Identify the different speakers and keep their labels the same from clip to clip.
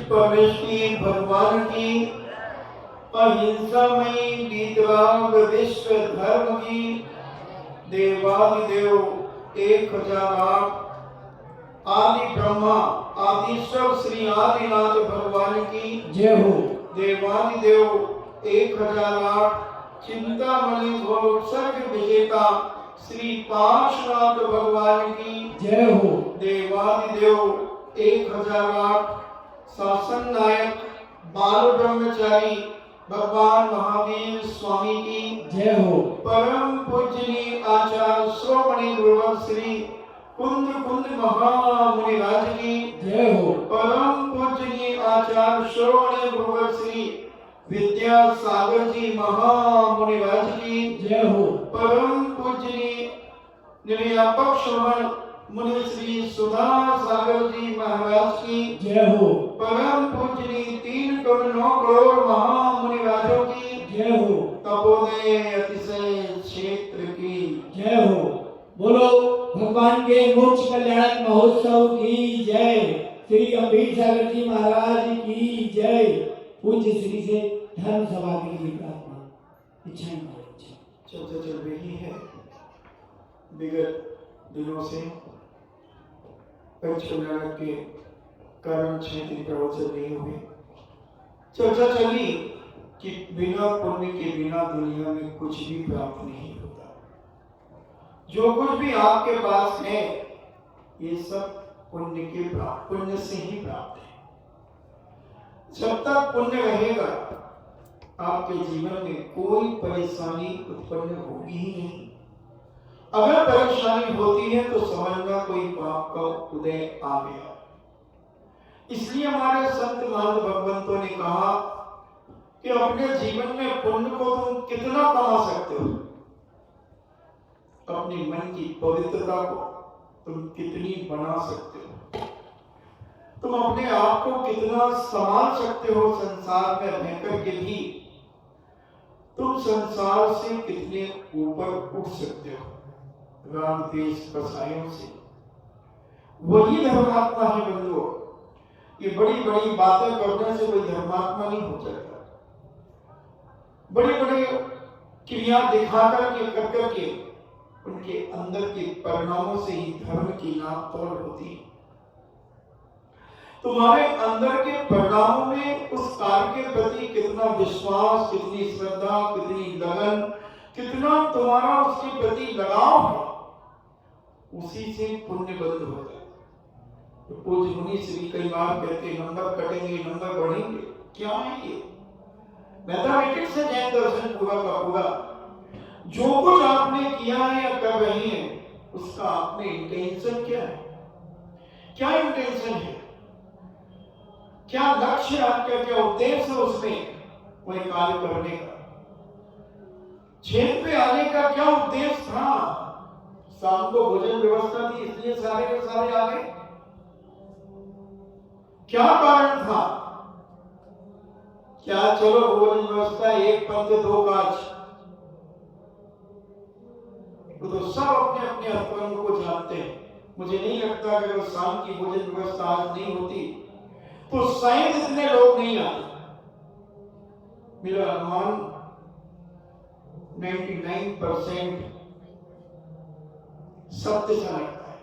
Speaker 1: परमेश्वरी भगवान की अहिंसामयी वीतराग विश्व धर्म की देवादिदेव 1008 आदि ब्रह्मा आदिश्वर श्री आदिनाथ भगवान की
Speaker 2: जय हो।
Speaker 1: देवादिदेव 1008 चिंतामणि घोरोत्सर्ग विजेता श्री पार्श्वनाथ भगवान की
Speaker 2: जय हो।
Speaker 1: देवादिदेव 1008 शासन नायक बाल ब्रह्मचारी भगवान महावीर स्वामी की
Speaker 2: जय हो।
Speaker 1: परम पूजनीय आचार्य श्रोमणी गुरुवर श्री कुंद कुंद महामुनिराज की
Speaker 2: जय हो।
Speaker 1: परम पूजनीय आचार्य श्रोमणी गुरुवर श्री विद्यासागर जी महामुनिराज की
Speaker 2: जय हो।
Speaker 1: परम पूजनीय निर्यापक श्रवण मुनि श्री सुधा सागर जी महाराज की
Speaker 2: जय हो।
Speaker 1: परम पूजनीय 3 करोड़ 9 करोड़ महामुनिराजों की
Speaker 2: जय हो।
Speaker 1: तपोदय अतिशय क्षेत्र की
Speaker 2: जय हो। बोलो भगवान के मोक्ष कल्याण महोत्सव की जय। श्री गंभीर सागर जी महाराज की जय। पूज्य श्री से धर्म सभा के लिए प्रार्थना इच्छाएं
Speaker 1: चर्चा चल रही है विगत दिनों से पंचकल्याण के कारण 6 दिन प्रवचन नहीं हुए। चर्चा चली कि बिना पुण्य के बिना दुनिया में कुछ भी प्राप्त नहीं होता। जो कुछ भी आपके पास है ये सब पुण्य से ही प्राप्त है। जब तक पुण्य रहेगा आपके जीवन में कोई परेशानी उत्पन्न होगी ही नहीं। अगर परेशानी होती है तो समझना कोई पाप का उदय आ गया। इसलिए हमारे संत महंत भगवंतों ने कहा कि अपने जीवन में पुण्य को तुम कितना कमा सकते हो, अपने मन की पवित्रता को तुम कितनी बना सकते हो, तुम अपने आप को कितना संभाल सकते हो। संसार में रहकर के भी तुम संसार से कितने ऊपर उठ सकते हो, राम देश बसायों से। वही धर्मात्मा है बंधुओं। ये बड़ी बड़ी बातें करने से कोई धर्मात्मा नहीं हो सकता। बड़ी बड़ी क्रिया दिखा करके कर करके उनके अंदर के परिणामों से ही धर्म की नाप तोल होती है। तुम्हारे अंदर के परिणामों में उस कार्य के प्रति कितना विश्वास, कितनी श्रद्धा, कितनी लगन, कितना तुम्हारा उसके प्रति लगाव है, उसी से पुण्य बंध होता है। तो पूज्य मुनि श्री कई बार कहते नंबर कटेंगे, नंबर बढ़ेंगे। क्या है ये? मैथमेटिक्स से जैन दर्शन पूरा का पूरा। जो कुछ आपने किया है या कर रहे हैं उसका आपने इंटेंशन क्या है? क्या इंटेंशन है? क्या लक्ष्य आपका, क्या उद्देश्य है उसमें कोई कार्य करने का? क्षेत्र पे आने का क्या उद्देश्य था? शाम को भोजन व्यवस्था थी इसलिए सारे के सारे आ गए? क्या कारण था? क्या चलो भोजन व्यवस्था 1 पंथ 2 काज, तो सब अपने अपने अर्पण को जानते हैं। मुझे नहीं लगता कि अगर शाम की भोजन व्यवस्था आज नहीं होती तो शायद इतने लोग नहीं आते। मेरा अनुमान 99% सत्य सा लगता है।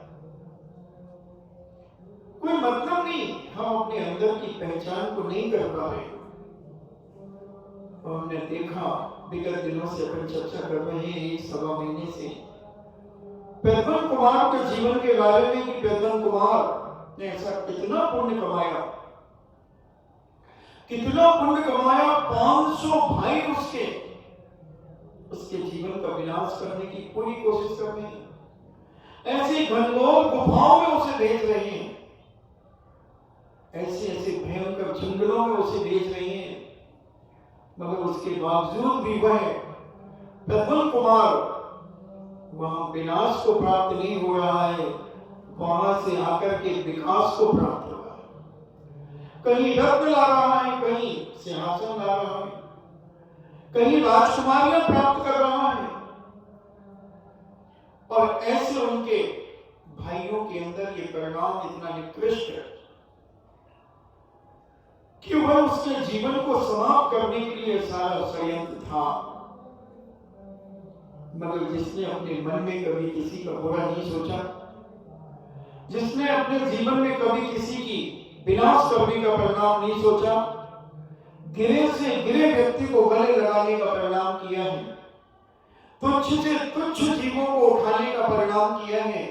Speaker 1: कोई मतलब नहीं, हम अपने अंदर की पहचान को नहीं कर पा रहे। और हमने देखा विगत दिनों से अपन चर्चा कर रहे हैं 1-1.25 महीने से प्रद्युम्न कुमार के जीवन के बारे में कि प्रद्युम्न कुमार ने ऐसा कितना पुण्य कमाया, कितना पुण्य कमाया। 500 भाई उसके जीवन का विनाश करने की पूरी कोशिश कर रहे हैं। ऐसी घनघोर गुफाओं में उसे भेज रहे हैं, ऐसे ऐसे भयंकर जंगलों में उसे भेज रहे हैं, मगर उसके बावजूद भी वह प्रद्युम्न कुमार वहां विनाश को प्राप्त नहीं हो रहा है, वहां से आकर के विकास को प्राप्त हो रहा है। कहीं रत्न ला रहा है, कहीं सिंहासन ला रहा है, कहीं राजकुमारियां प्राप्त कर रहा है। और ऐसे उनके भाइयों के अंदर ये परिणाम इतना निकृष्ट है कि वह उसके जीवन को समाप्त करने के लिए सारा षड्यंत्र था। मगर जिसने अपने मन में कभी किसी का बुरा नहीं सोचा, जिसने अपने जीवन में कभी किसी की विनाश करने का परिणाम नहीं सोचा, गिरे से गिरे व्यक्ति को गले लगाने का परिणाम किया है, तुच्छ से तुच्छ जीवों को उठाने का परिणाम किया है,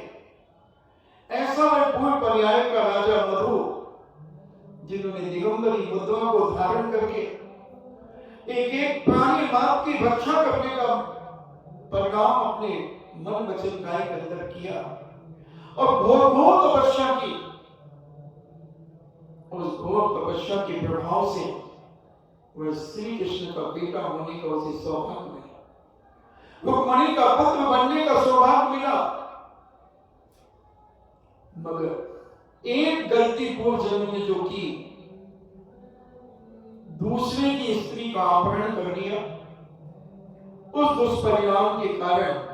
Speaker 1: ऐसा वह पूर्ण पर्याय का राजा मधु, जिन्होंने दिगंबरी मुद्रा को धारण करके एक एक प्राणी बाप की रक्षा करने का परिणाम अपने मन वचन काया के अंदर किया और घोर घोर तपस्या की। उस घोर तपस्या के प्रभाव से वह श्री कृष्ण का बेटा होने का उसे सौभाग्य मिला, रुक्मणी का पुत्र बनने का सौभाग्य मिला। मगर एक गलती पूर्व जन्म में जो की, दूसरे की स्त्री का अपहरण कर लिया, उस दुष्परिणाम के कारण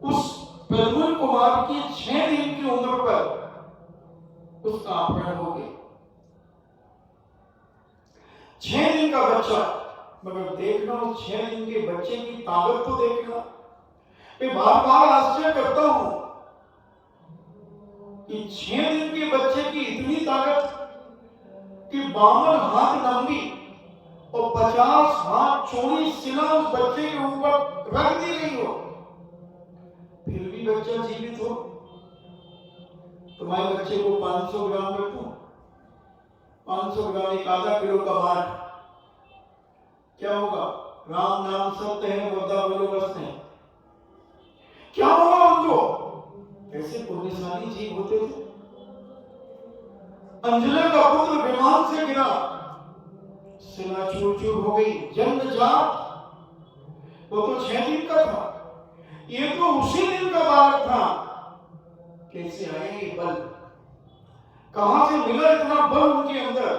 Speaker 1: उस प्रद्युम्न कुमार की 6 दिन की उम्र पर उसका अपहरण हो गया। 6 दिन का बच्चा, मगर देखना उस 6 दिन के बच्चे की ताकत तो देखना। मैं बार बार आश्चर्य करता हूं कि 6 दिन के बच्चे की इतनी ताकत कि 52 हाथ लंबी और 50 हाथ चौड़ी सिला उस बच्चे के ऊपर रख दी गई हो, फिर भी बच्चा जीवित हो। तुम्हारे बच्चे को 500 ग्राम रखो, 500 ग्राम एक आधा किलो का बाट, क्या होगा? राम नाम सत्य है, मुद्दा बोलो बस नहीं, क्या होगा उनको? ऐसे पुण्यशाली जीव होते थे। अंजले का पुत्र विमान से गिरा, सिला चूर चूर हो गई, जन्मजात। वो तो 6 दिन का था, ये तो उसी दिन का बालक था। कैसे आए ये बल? कहां से मिला इतना बल उनके अंदर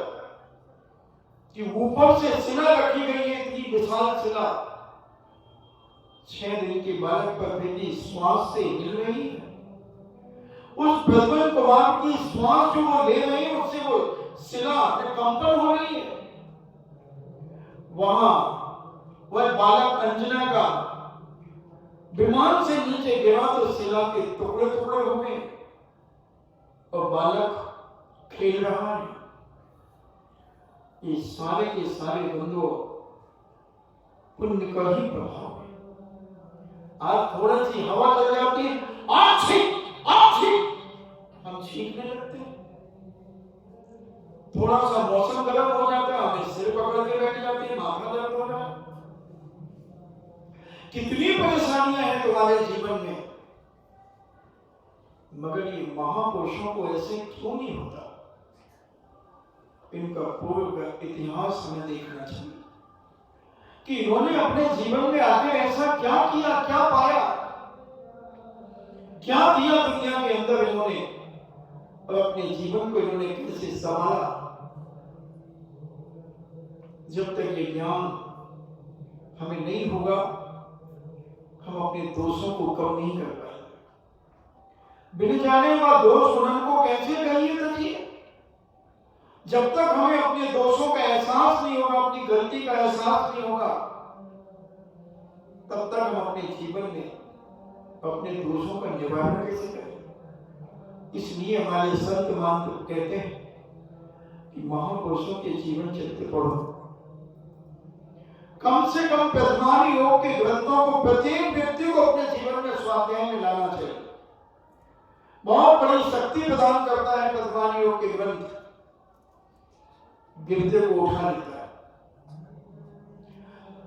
Speaker 1: कि ऊपर से सिला रखी गई है, इतनी विशाल सिला 6 दिन के बालक पर बेटी श्वास से हिल रही है। उस प्रद्युम्न कुमार की श्वास जो वो ले रही है, उससे वो सिला कंपन हो रही है। वहां वह बालक अंजना का विमान से नीचे गिरा तो सिला के टुकड़े टुकड़े हो गए और बालक खेल रहा है। ये सारे के सारे बंधुओं पुण्य का ही प्रभाव है। आज थोड़ी सी हवा चल जाती है, हम छींकने लगते हैं। थोड़ा सा मौसम गर्म हो जाता है, हमें सिर पकड़ के बैठ जाती है, माथा दर्द हो रहा है। कितनी परेशानियां हैं तुम्हारे जीवन में, मगर ये महापुरुषों को ऐसे क्यों नहीं होता? इनका पूर्व इतिहास हमें देखना चाहिए कि इन्होंने अपने जीवन में आकर ऐसा क्या किया, क्या पाया, क्या दिया दुनिया के अंदर इन्होंने, और अपने जीवन को इन्होंने कैसे संभाला। जब तक ये ज्ञान हमें नहीं होगा, हम अपने दोषों को कम नहीं कर पाएंगे। बिन जाने वा दोष उन्हन को कैसे कहिए तजिए। जब तक हमें अपने दोषों का एहसास नहीं होगा, अपनी गलती का एहसास नहीं होगा, तब तक हम अपने जीवन में अपने दोषों का निवारण कैसे करें। इसलिए हमारे संत महापुरुष कहते हैं कि महापुरुषों के जीवन चरित्र पढ़ो, कम से कम प्रथमानी योग के ग्रंथों को प्रत्येक व्यक्ति को अपने जीवन में स्वाध्याय में लाना चाहिए। बहुत बड़ी शक्ति प्रदान करता है प्रथमानी योग के ग्रंथ, गिरते को उठा लेता है।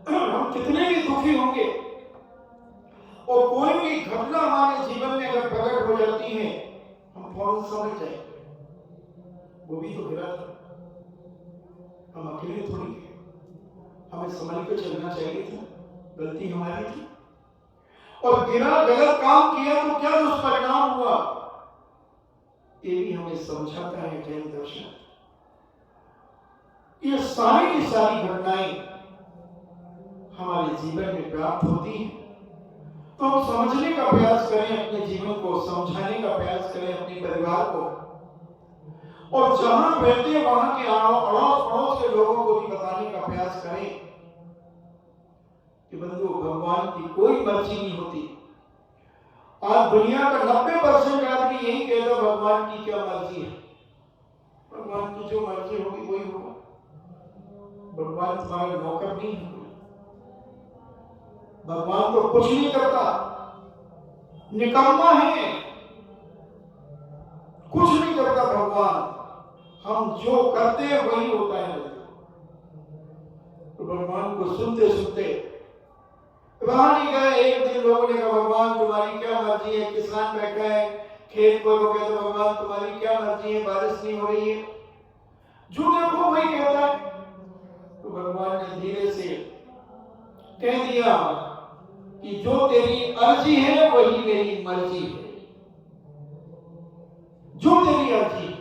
Speaker 1: हम कितने भी दुखी होंगे और कोई भी घटना हमारे जीवन में अगर प्रकट हो जाती है, हम फौरन समझ जाएंगे वो भी तो गिरा था, हम अकेले थोड़ी थे, हमें संभल के चलना चाहिए था, गलती हमारी थी। और गिरा, गलत काम किया तो क्या दुष्परिणाम हुआ, ये भी हमें समझाता है जैन दर्शन। ये सारी की सारी घटनाएं हमारे जीवन में प्राप्त होती हैं, तो हम समझने का प्रयास करें, अपने जीवन को समझाने का प्रयास करें, अपने परिवार को, और जहां रहते हैं वहां के अड़ोस पड़ोस के लोगों को भी बताने का प्रयास करें कि बंधु भगवान की कोई मर्जी नहीं होती। आज दुनिया का 90% आदमी यही कहता भगवान की क्या मर्जी है। भगवान की जो मर्जी होगी वही होगा। भगवान तुम्हारा नौकर नहीं है। भगवान तो कुछ नहीं करता, निकम्मा है, कुछ नहीं करता भगवान। हम जो करते हैं वही होता है। तो भगवान को सुनते सुनते वहां नहीं गए। एक दिन लोगों ने कहा भगवान तुम्हारी क्या मर्जी है। किसान बैठा है खेत को, वो कहते भगवान तुम्हारी क्या मर्जी है, बारिश नहीं हो रही है। जो देखो वही कहता है। तो भगवान ने धीरे से कह दिया कि जो तेरी अर्जी है वही मेरी मर्जी है। जो तेरी अर्जी,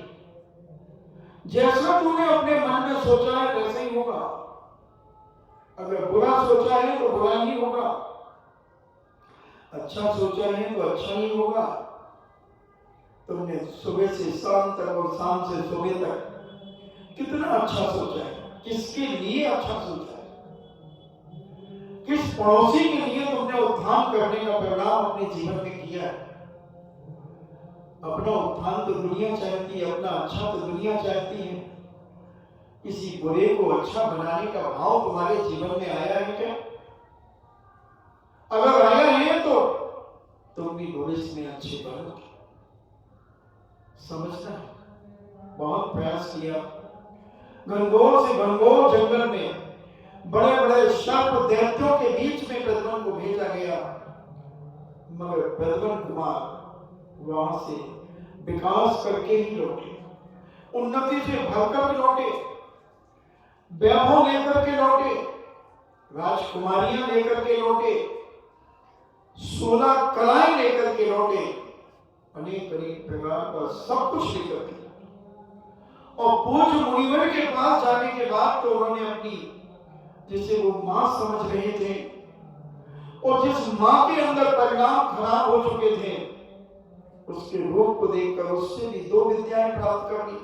Speaker 1: जैसा तूने अपने मन में सोचा है वैसा ही होगा। अगर बुरा सोचा है तो बुरा ही होगा, अच्छा सोचा है तो अच्छा ही होगा। तुमने सुबह से शाम तक और शाम से सुबह तक कितना अच्छा सोचा है, किसके लिए अच्छा सोचा है, किस पड़ोसी के लिए तुमने उत्थान करने का परिणाम अपने जीवन में किया है। अपना उत्थान तो दुनिया चाहती है, अपना अच्छा तो दुनिया चाहती है। किसी बुरे को अच्छा बनाने का भाव तुम्हारे जीवन में आया है क्या? अगर आया है तो तुम भी भविष्य में अच्छे बनोगे। समझना है। बहुत प्रयास किया, घनघोर से घनघोर जंगल में बड़े बड़े सर्प दैत्यों के बीच में प्रद्युम्न को भेजा गया, मगर प्रद्युम्न कुमार वहां से विकास करके ही लौटे, उन्नति से भरकर लौटे, वैभव लेकर के लौटे, राजकुमारियां लेकर के लौटे, 16 कलाएं लेकर के लौटे, अनेक अनेक प्रकार का सब कुछ लेकर के। और पूज्य मुनिवर के पास जाने के बाद तो उन्होंने अपनी, जिसे वो मां समझ रहे थे और जिस मां के अंदर परिणाम खराब हो चुके थे, उसके रूप को देखकर उससे भी 2 विद्याएं प्राप्त कर ली।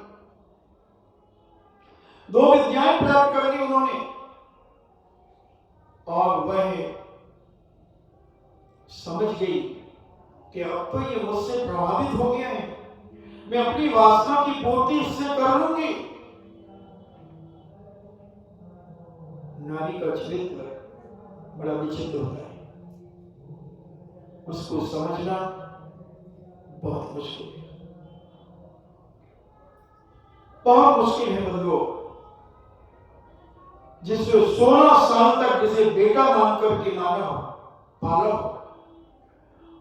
Speaker 1: 2 विद्याएं प्राप्त कर ली उन्होंने। और वह समझ गई कि अब तो ये मुझसे प्रभावित हो गया है, मैं अपनी वासना की पूर्ति इससे कर लूंगी। नारी का चरित्र बड़ा विचित्र होता है, उसको समझना बहुत मुश्किल है, बहुत मुश्किल है बंधुओं। जिसे 16 साल तक जिसे बेटा मानकर के माना हो, पाला हो,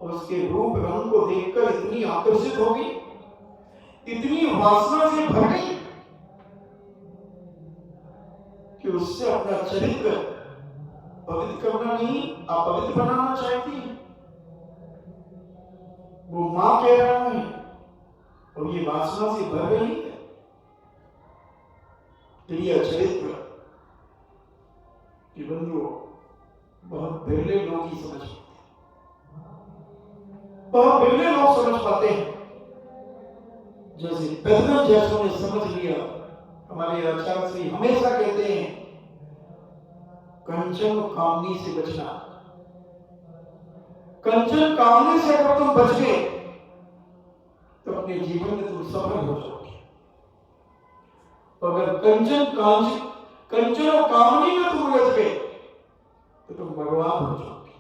Speaker 1: और उसके रूप रंग को देखकर इतनी आकर्षित होगी, इतनी वासना से भर गई कि उससे अपना चरित्र पवित्र करना नहीं, अपवित्र बनाना चाहती है। वो मां कह रहा है और ये वासना से भर गई है। प्रिय चरित्र कि बंधुओं बहुत बिरले लोग ही समझ पाते, बहुत बिरले लोग समझ पाते हैं। जैसे प्रद्युम्न जैसों ने समझ लिया। हमारे आचार्य श्री हमेशा कहते हैं कंचन कामनी से बचना। कंचन कामनी से अगर तुम बच गए तो अपने जीवन में तुम सफल हो जाओगे। अगर कंचन और कामनी में तुम उलझ गए तो तुम बर्बाद हो जाओगे,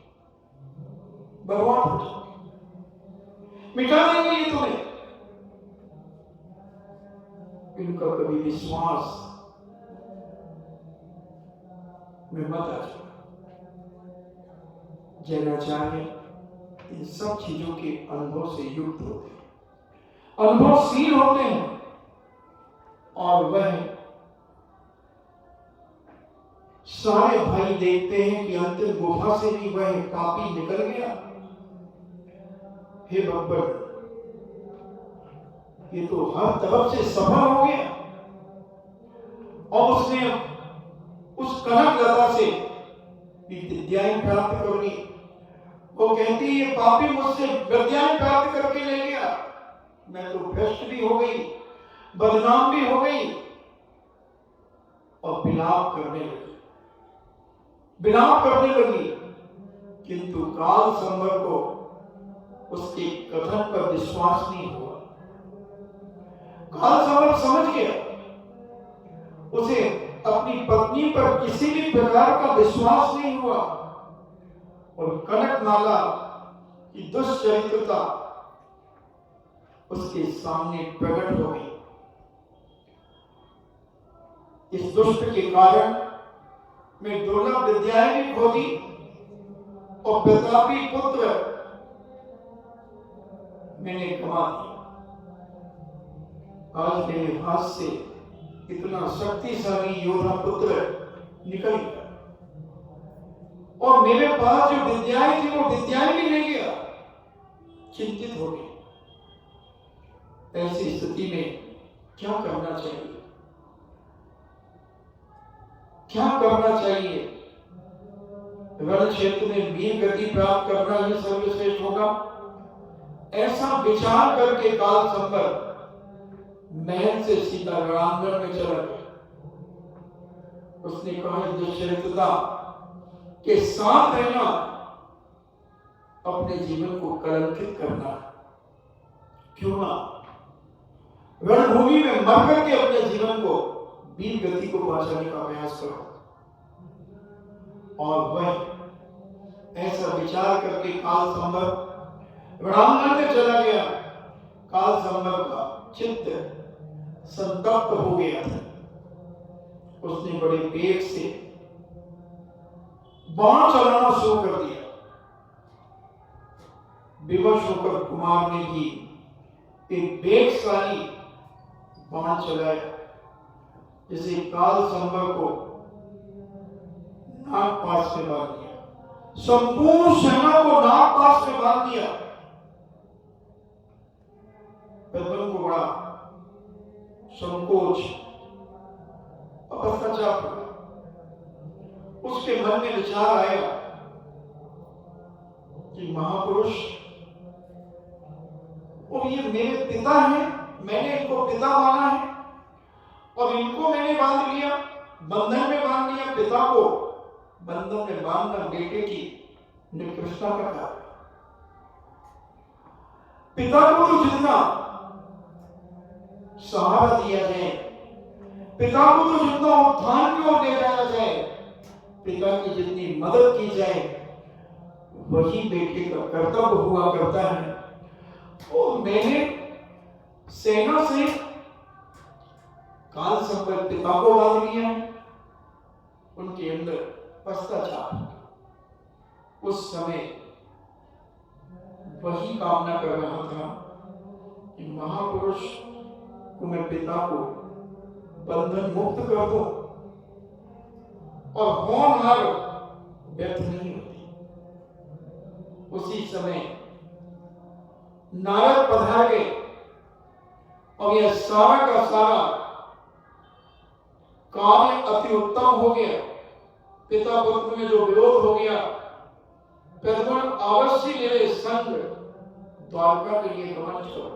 Speaker 1: बर्बाद हो जाओगे, मिटा देंगे ये तुम्हें। इनका कभी विश्वास में मत आ जाओ। जैनाचार्य इन सब चीजों के अनुभव से युक्त होते हैं, अनुभवशील होते हैं, और वह सारे भाई देखते हैं कि अंतिम गुफा से भी वह पापी निकल गया। हे भगवान, ये तो हर तरफ से सफल हो गया। और उसने उस कनक लता से विद्याएं प्राप्त कर ली। वो कहती है ये पापी मुझसे विद्याएं प्राप्त करके ले गया, मैं तो भ्रष्ट भी हो गई, बदनाम भी हो गई और विलाप करने लगी, विलाप करने लगी। किंतु काल संवर को उसके कथन पर विश्वास नहीं हुआ। काल संवर समझ गया, उसे अपनी पत्नी पर किसी भी प्रकार का विश्वास नहीं हुआ और कनकमाला की दुष्चरित्रता उसके सामने प्रकट हो गई। इस दुष्ट के कारण मैं दुर्लभ विद्याएं भी खो दी और प्रतापी पुत्र मैंने गंवा दिया। आज मेरे हाथ से इतना शक्तिशाली योद्धा पुत्र निकल गया और मेरे पास जो विद्याएं थी वो विद्याएं भी ले गया। चिंतित हो गई। ऐसी स्थिति में क्या करना चाहिए, क्या करना चाहिए? रण क्षेत्र में वीर गति प्राप्त करना ही सर्वश्रेष्ठ होगा। ऐसा विचार करके काल संवर महल से सीधा रणांगण में चला गया। उसने कहा, दुष्चरित्रता के साथ रहना अपने जीवन को कलंकित करना, क्यों ना रणभूमि में मर करके अपने जीवन को वीर गति को पहुंचाने का प्रयास करो। और वह ऐसा विचार करके काल संवर रणांगण में चला गया। काल संवर का चित्त संतप्त हो गया था। उसने बड़े वेग से बाण चलाना शुरू कर दिया। विवश होकर कुमार ने भी एक वेगशाली बाण चलाया, जिसे काल संवर को नागपाश में बांध दिया, संपूर्ण सेना को नागपाश में बांध दिया। प्रद्युम्न को बड़ा संकोच और पश्चाताप हुआ। उसके मन में विचार आया कि महापुरुष, और ये मेरे पिता हैं, मैंने इनको पिता माना है और इनको मैंने बांध लिया, बंधन में बांध लिया। पिता को बंधन में बांधना बेटे की निकृष्टता का कार्य। पिता को तो जितना सहारा दिया जाए, पिता को तो जितना उत्थान की ओर ले जाया जाए, पिता की जितनी मदद की जाए, वही बेटे का कर्तव्य हुआ करता है। और मैंने सेना से काल संवर पिता को बांध लिया है। उनके अंदर पश्चाताप, उस समय वही कामना कर रहा था कि महापुरुष को मैं पिता को बंधन मुक्त कर दूं और होनहार व्यर्थ नहीं होती। उसी समय नारद पधार गए और यह सारा का सारा कार्य अति उत्तम हो गया। पिता पुत्र में जो विरोध हो गया, प्रद्युम्न अवश्य मेरे संग द्वारका के लिए गमन करो।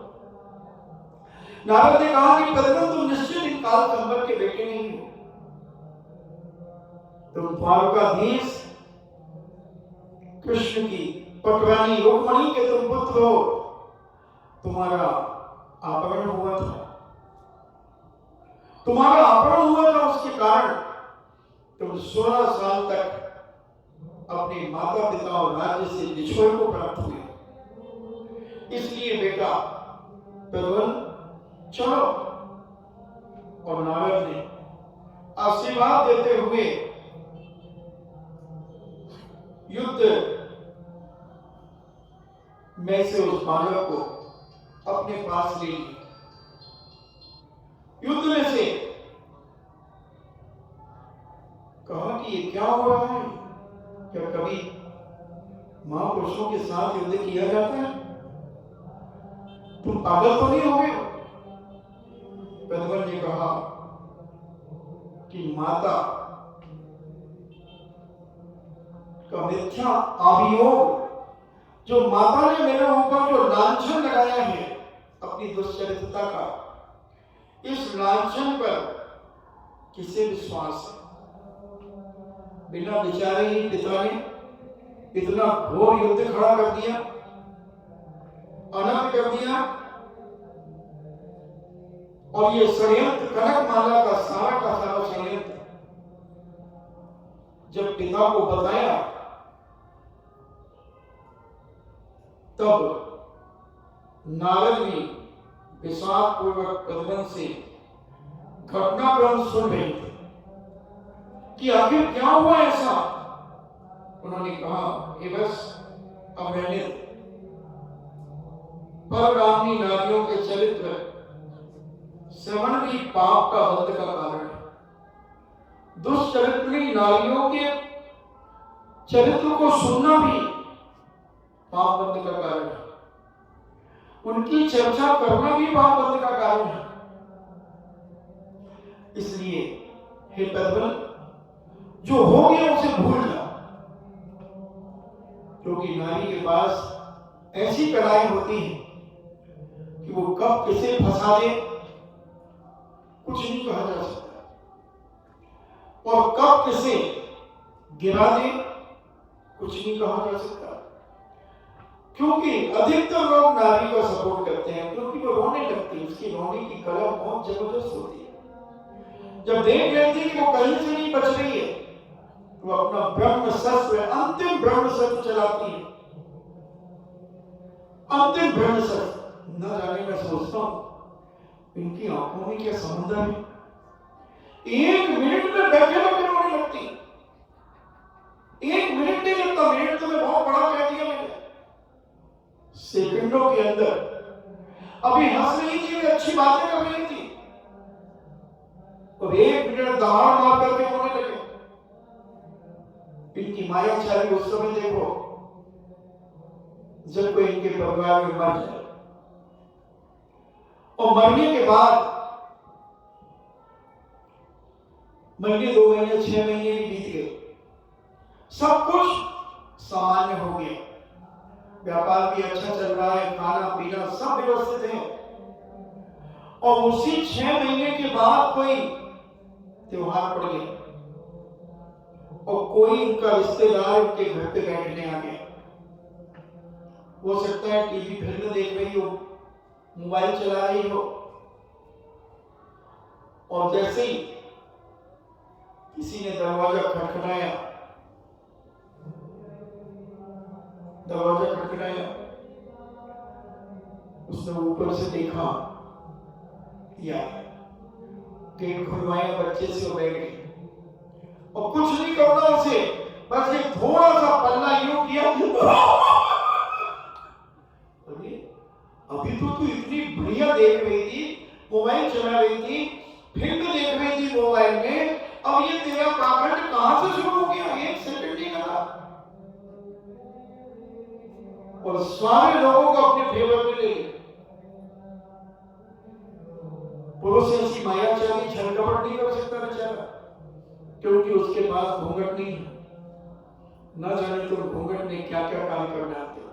Speaker 1: नारद ने कहा कि प्रद्युम्न तुम निश्चित इन काल संवर के बेटे नहीं हो, तुम द्वारकाधीश कृष्ण की पटरानी रुक्मणी के तुम पुत्र हो। तुम्हारा अपहरण हुआ था, तुम्हारा अपहरण हुआ था, उसके कारण तुम 16 साल तक अपने माता पिता और राज्य से बिछोड़ को प्राप्त हुए। इसलिए बेटा प्रद्युम्न चलो। और नारद ने आशीर्वाद देते हुए युद्ध में से उस बालक को अपने पास ले लिया। युद्ध में से कहा कि ये क्या हो रहा है? क्या कभी महापुरुषों के साथ युद्ध किया जाता है? तुम पागल तो नहीं हो गए? प्रद्युम्न ने कहा कि माता का मिथ्या अभियोग, जो माता ने मेरे ऊपर जो लांछन लगाया है अपनी दुष्चरित्रता का, इस लांछन पर किसे विश्वास है? बिना विचारे ही पिता ने इतना घोर युद्ध खड़ा कर दिया, अनंत कर दिया। और ये षड्यंत्र कनकमाला का सारा षड्यंत्र जब पिता को बताया, तब नारद ने विषाद पूर्वक प्रद्युम्न से घटनाक्रम सुन रहे थे कि आखिर क्या हुआ ऐसा। उन्होंने कहा, ये बस अब मैंने परगामी नारियों के चरित्र श्रवण भी पाप का बंध का कारण है। दुष्चरित्री नारियों के चरित्र को सुनना भी पाप बंध का कारण है। उनकी चर्चा करना भी पाप बंध का कारण है। इसलिए हे प्रद्युम्न, जो हो गया उसे भूल जा, क्योंकि नारी के पास ऐसी कलाएं होती हैं कि वो कब किसे फंसा दे कुछ नहीं कहा जा सकता, और कब किसे गिरा दे कुछ नहीं कहा जा सकता। क्योंकि अधिकतर लोग नारी को सपोर्ट करते हैं, क्योंकि वो रोने लगती है, उसकी रोने की कला बहुत जबरदस्त होती है। जब देख लेती है कि वो कहीं से नहीं बच रही है, वो अपना ब्रह्म शस्त्र, अंतिम ब्रह्म शस्त्र चलाती है। अंतिम ब्रह्म शस्त्र न जाने, मैं सोचता हूं इनकी आंखों में क्या समुद्र है। एक मिनट में बैठे बैठे रोने लगती, एक मिनट नहीं लगता। मिनट तो मैं बहुत बड़ा कह दिया मैंने, सेकंडों के अंदर। अभी हंस रही थी, अच्छी बातें कर रही थी, और एक मिनट दहाड़ मार करके रोने लगे। इनकी माया चाली उस समय देखो जब कोई इनके परिवार में मर जाए, और मरने के बाद महीने, 2 महीने, 6 महीने भी बीत गए, सब कुछ सामान्य हो गया, व्यापार भी अच्छा चल रहा है, खाना पीना सब व्यवस्थित है, और उसी 6 महीने के बाद कोई त्योहार पड़ गया और कोई उनका रिश्तेदार उनके घर पे बैठने आ गया। हो सकता है टीवी फिल्म देख रही हो, मोबाइल चला रही हो, और जैसे ही किसी ने दरवाजा खटखटाया, उसने ऊपर से देखा या गेट खुलवाया, बच्चे से बैठ गए, और कुछ नहीं करना उसे, बस एक थोड़ा सा पल्ला यूं किया। अभी तो तू इतनी बढ़िया देख रही थी, मोबाइल चला रही थी, फिल्म देख रही थी मोबाइल में, अब ये तेरा पाखंड कहां से शुरू हो गया? 1 सेकंड नहीं लगा, और सारे लोगों को अपने फेवर में ले लिया। पुरुष ऐसी माया चाली छल कपट नहीं कर सकता बेचारा, क्योंकि उसके पास घूंघट नहीं है। न जाने तुम घूंघट में क्या क्या काम कर डालते हो,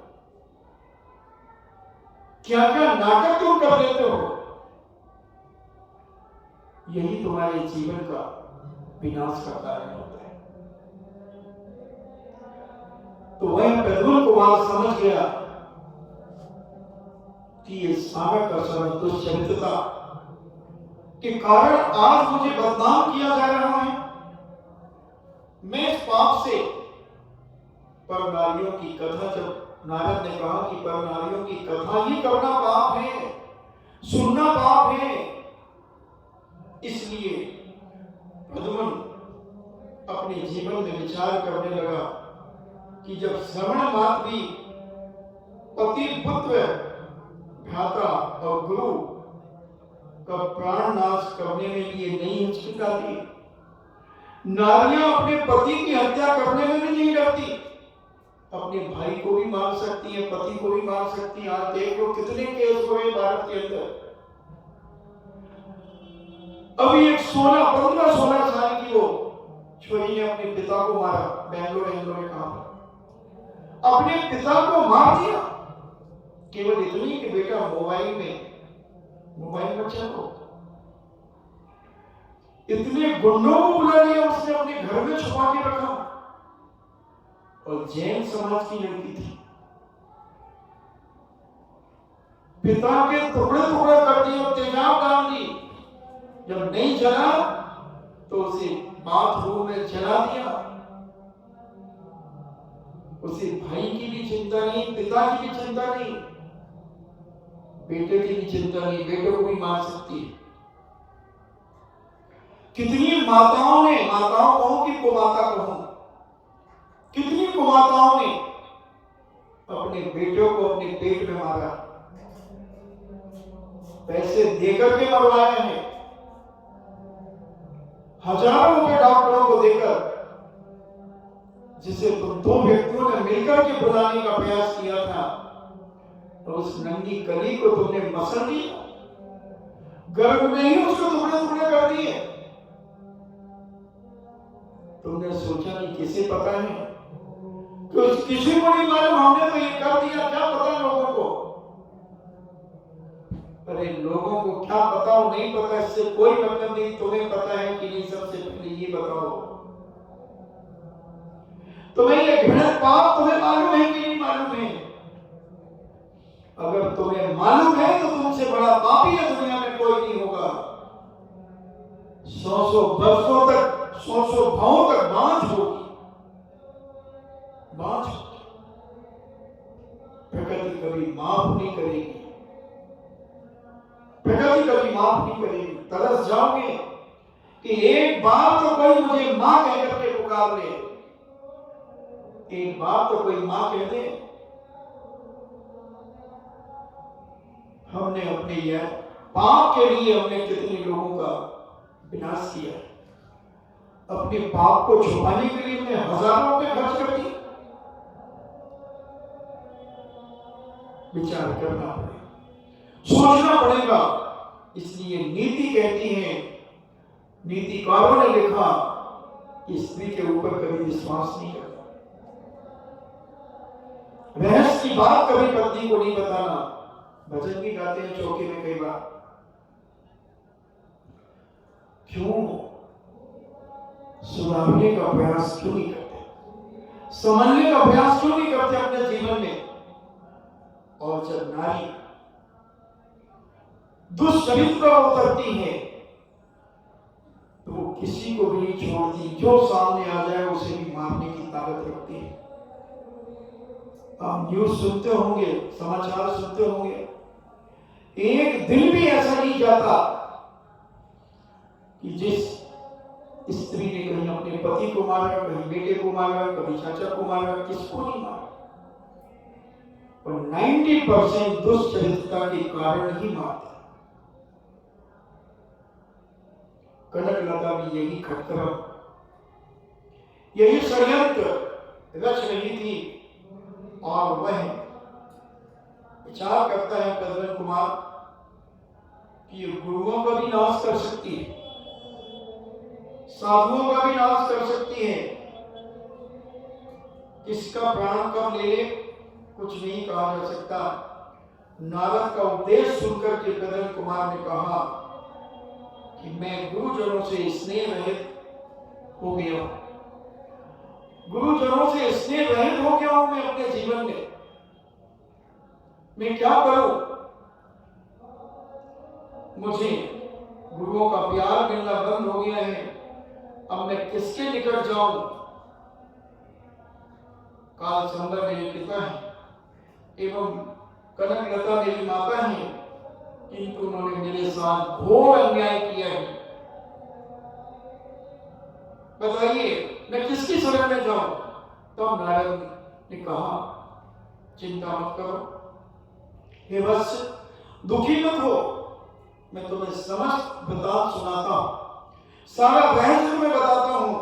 Speaker 1: क्या क्या नाटक तुम कर देते हो। यही तुम्हारे जीवन का विनाश का कारण होता है। तो वह प्रद्युम्न कुमार समझ गया कि ये सागर का समय दुष्चरित्रता के कारण आज मुझे बदनाम किया जा रहा है। मैं इस पाप से, पर नारियों की कथा, जब नारद ने कहा कि पर नारियों की कथा ही करना पाप है, सुनना पाप है, इसलिए प्रद्युम्न अपने जीवन में विचार करने लगा कि जब श्रवण मात्र भी पति, पुत्र, भ्राता और गुरु का प्राण नाश करने में ये नहीं हिचकिचाती, नारियां अपने पति की हत्या करने में भी नहीं डरती, अपने भाई को भी मार सकती है, पति को भी मार सकती है। आज देख लो कितने केस हुए भारत के अंदर। अभी एक 15-16 साल की वो छोरी ने अपने पिता को मारा, बेंगलोर में कहा, अपने पिता को मार दिया, केवल इतनी कि बेटा मोबाइल मत चलाओ, इतने गुंडों को बुला लिया उसने, अपने घर में छुपा के रखा। और जैन समाज की लड़की थी, पिता के टुकड़े टुकड़े कर दिए और तेजाब डाल दी। जब नहीं जला तो उसे बाथरूम में जला दिया। उसे भाई की भी चिंता नहीं, पिता की भी चिंता नहीं, बेटे की भी चिंता नहीं, बेटे को भी मार सकती है। कितनी माताओं ने, माताओं कहूं कि कुमाता कहूं, कितनी कुमाताओं ने अपने बेटों को अपने पेट में मारा, पैसे देकर के मरवाए हैं, हजारों रुपए डॉक्टरों को देकर, जिसे तुम दो व्यक्तियों ने मिलकर के बुलाने का प्रयास किया था, तो उस नंगी कली को तुमने मसल दिया, गर्भ में ही उसको टुकड़े टुकड़े कर दिए। तुमने सोचा कि किसे पता है, तो किसी को नहीं मालूम, हमने तो ये कर दिया, क्या पता लोगों को। अरे लोगों को क्या पता हो नहीं पता, इससे कोई मतलब नहीं, तुम्हें पता है कि नहीं, सबसे पहले ये बताओ तुम्हें ये घृणित पाप तुम्हें मालूम है कि नहीं मालूम है। अगर तुम्हें मालूम है तो तुमसे बड़ा पापी है दुनिया में कोई नहीं होगा। 100 वर्षों तक, 100 भावों तक बांझ होगी, बांझ। प्रकृति कभी माफ नहीं करेगी, प्रकृति कभी माफ नहीं करेगी। तरस जाओगे कि एक बार तो कोई मुझे मां कह करके पुकार ले, एक बार तो कोई मां कह दे। हमने अपने यह पाप के लिए हमने कितने लोगों का विनाश किया, अपने पाप को छुपाने के लिए हमने हजारों रुपए खर्च कर दिए। विचार करना पड़ेगा, सोचना पड़ेगा। इसलिए नीति कहती है, नीतिकारों ने लिखा कि स्त्री के ऊपर कभी विश्वास नहीं करना, रहस्य की बात कभी पत्नी को नहीं बताना। भजन भी गाते हैं चौके में कई बार, क्यों सुधारने का प्रयास क्यों नहीं करते, समझने का प्रयास क्यों नहीं करते अपने जीवन में। और जब नारी दुष्चरित्र उतरती है तो वो किसी को भी नहीं छोड़ती, जो सामने आ जाए उसे भी मारने की ताकत रखती है। आप न्यूज सुनते होंगे, समाचार सुनते होंगे, एक दिन भी ऐसा नहीं जाता कि जिस स्त्री ने कहीं अपने पति को मारा, कहीं बेटे को मारा, कभी चाचा को मारा, किसको नहीं मारा। और 90% दुष्चरित्रता के कारण ही मारता। कनकलता भी यही खटकरम, यही षड्यंत्र रच रही थी। और वह विचार करता है प्रद्युम्न कुमार कि गुरुओं का भी नाश कर सकती है, साधुओं का भी नाश कर सकती है, किसका प्राण कब ले ले कुछ नहीं कहा जा सकता। नारद का उपदेश सुनकर के प्रद्युम्न कुमार ने कहा कि मैं गुरुजनों से स्नेह रहित हो गया हूं, गुरुजनों से स्नेह रहित हो गया हूं मैं अपने जीवन में, मैं क्या करूं। मुझे गुरुओं का प्यार मिलना बंद हो गया है, अब मैं किसके निकट जाऊं। काल संभव मेरे पिता है एवं कनकलता मेरी माता है, किंतु उन्होंने मेरे साथ घोर अन्याय किया है। बताइए मैं किसकी शरण में जाऊं। तब नारद ने कहा चिंता मत करो, हे वत्स दुखी मत हो, मैं तुम्हें समस्त वृतांत सुनाता हूं, सारा रहस्य तुम्हें बताता हूं।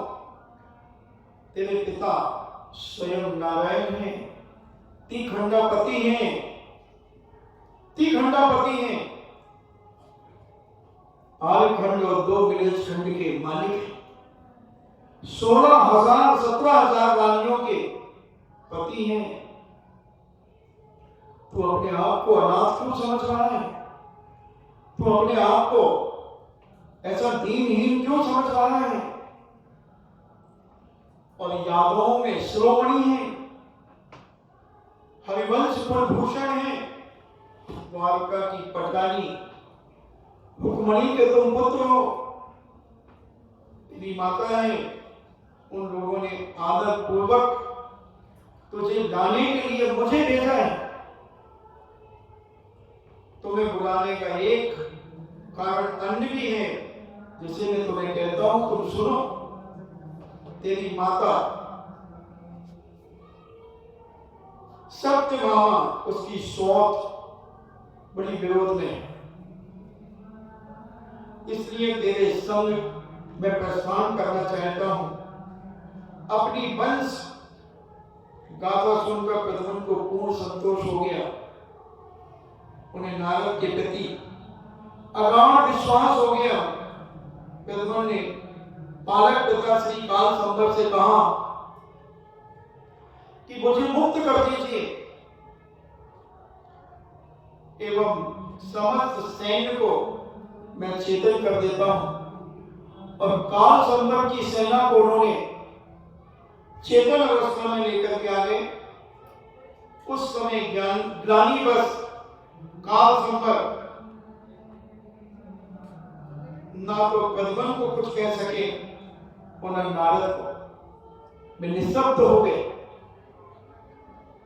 Speaker 1: तेरे पिता स्वयं नारायण हैं, तीखंडापति हैं, तीखंडापति हैं, आर्यखंड और 2 विलेज खंड के मालिक हैं, 16,000 17,000 रानियों के पति हैं। तू अपने आप को अनाथ क्यों समझ रहा है, तू अपने आप को ऐसा दीनहीन क्यों समझ रहा है? और यादवों में शिरोमणि है, हरिवंश कुलभूषण है, द्वारका की पटरानी, रुक्मणी के तुम पुत्र हो, तेरी माता है। उन लोगों ने आदर पूर्वक तुझे लाने के लिए मुझे भेजा है। तुम्हें बुलाने का एक कारण अन्य भी है, जिसे मैं तुम्हें कहता हूं, तुम सुनो। तेरी माता सत्यभामा, उसकी सौत बड़ी विरोध में है, इसलिए तेरे संग मैं प्रस्थान करना चाहता हूं। अपनी वंश गाथा सुनकर प्रद्युम्न को पूर्ण संतोष हो गया। उन्हें नारद के प्रति अगाध विश्वास हो गया। प्रद्युम्न ने पालक पिता श्री काल संभव से कहा कि मुझे मुक्त कर दीजिए एवं समस्त सैन्य को मैं चेतन कर देता हूं। और काल संभव की सेना को उन्होंने चेतन अवस्था में लेकर के आ गए। उस समय ग्लानि बस काल संभव ना तो प्रद्युम्न को कुछ कह सके और न नारद को। वे निःशब्द हो गए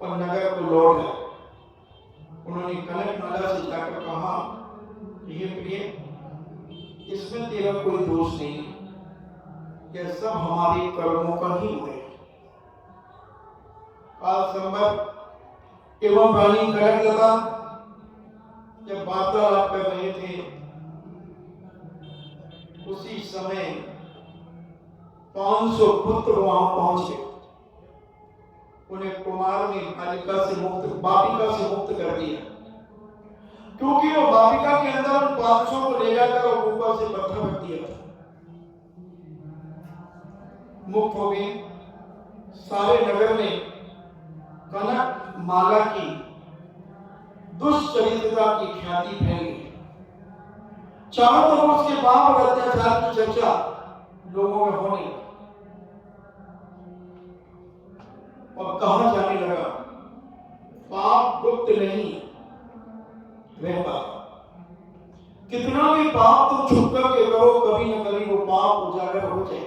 Speaker 1: और नगर को लौट गए। उन्होंने कनकमाला से जाकर कहा, ये प्रिय, इसमें तेरा कोई दोष नहीं, यह सब हमारे कर्मों का ही है। काल संभव एवं रानी कनकलता जब वार्तालाप कर रहे थे, उसी समय 500 पुत्र वहां पहुंचे। उन्हें कुमार ने बालिका से मुक्त कर दिया, क्योंकि वो बालिका के अंदर उन 500 को ले जाकर और ऊपर से पत्थर रख दिया था। मुक्त हो गई। सारे नगर में कनक माला की दुष्चरित्रता की ख्याति फैल गई। चारों तरफ उसके पाप और अत्याचार की चर्चा लोगों में होने लगी और कहा जाने लगा, पाप गुप्त नहीं रहता। कितना भी पाप तुम छुप करके करो, कभी न कभी वो पाप उजागर हो जाए।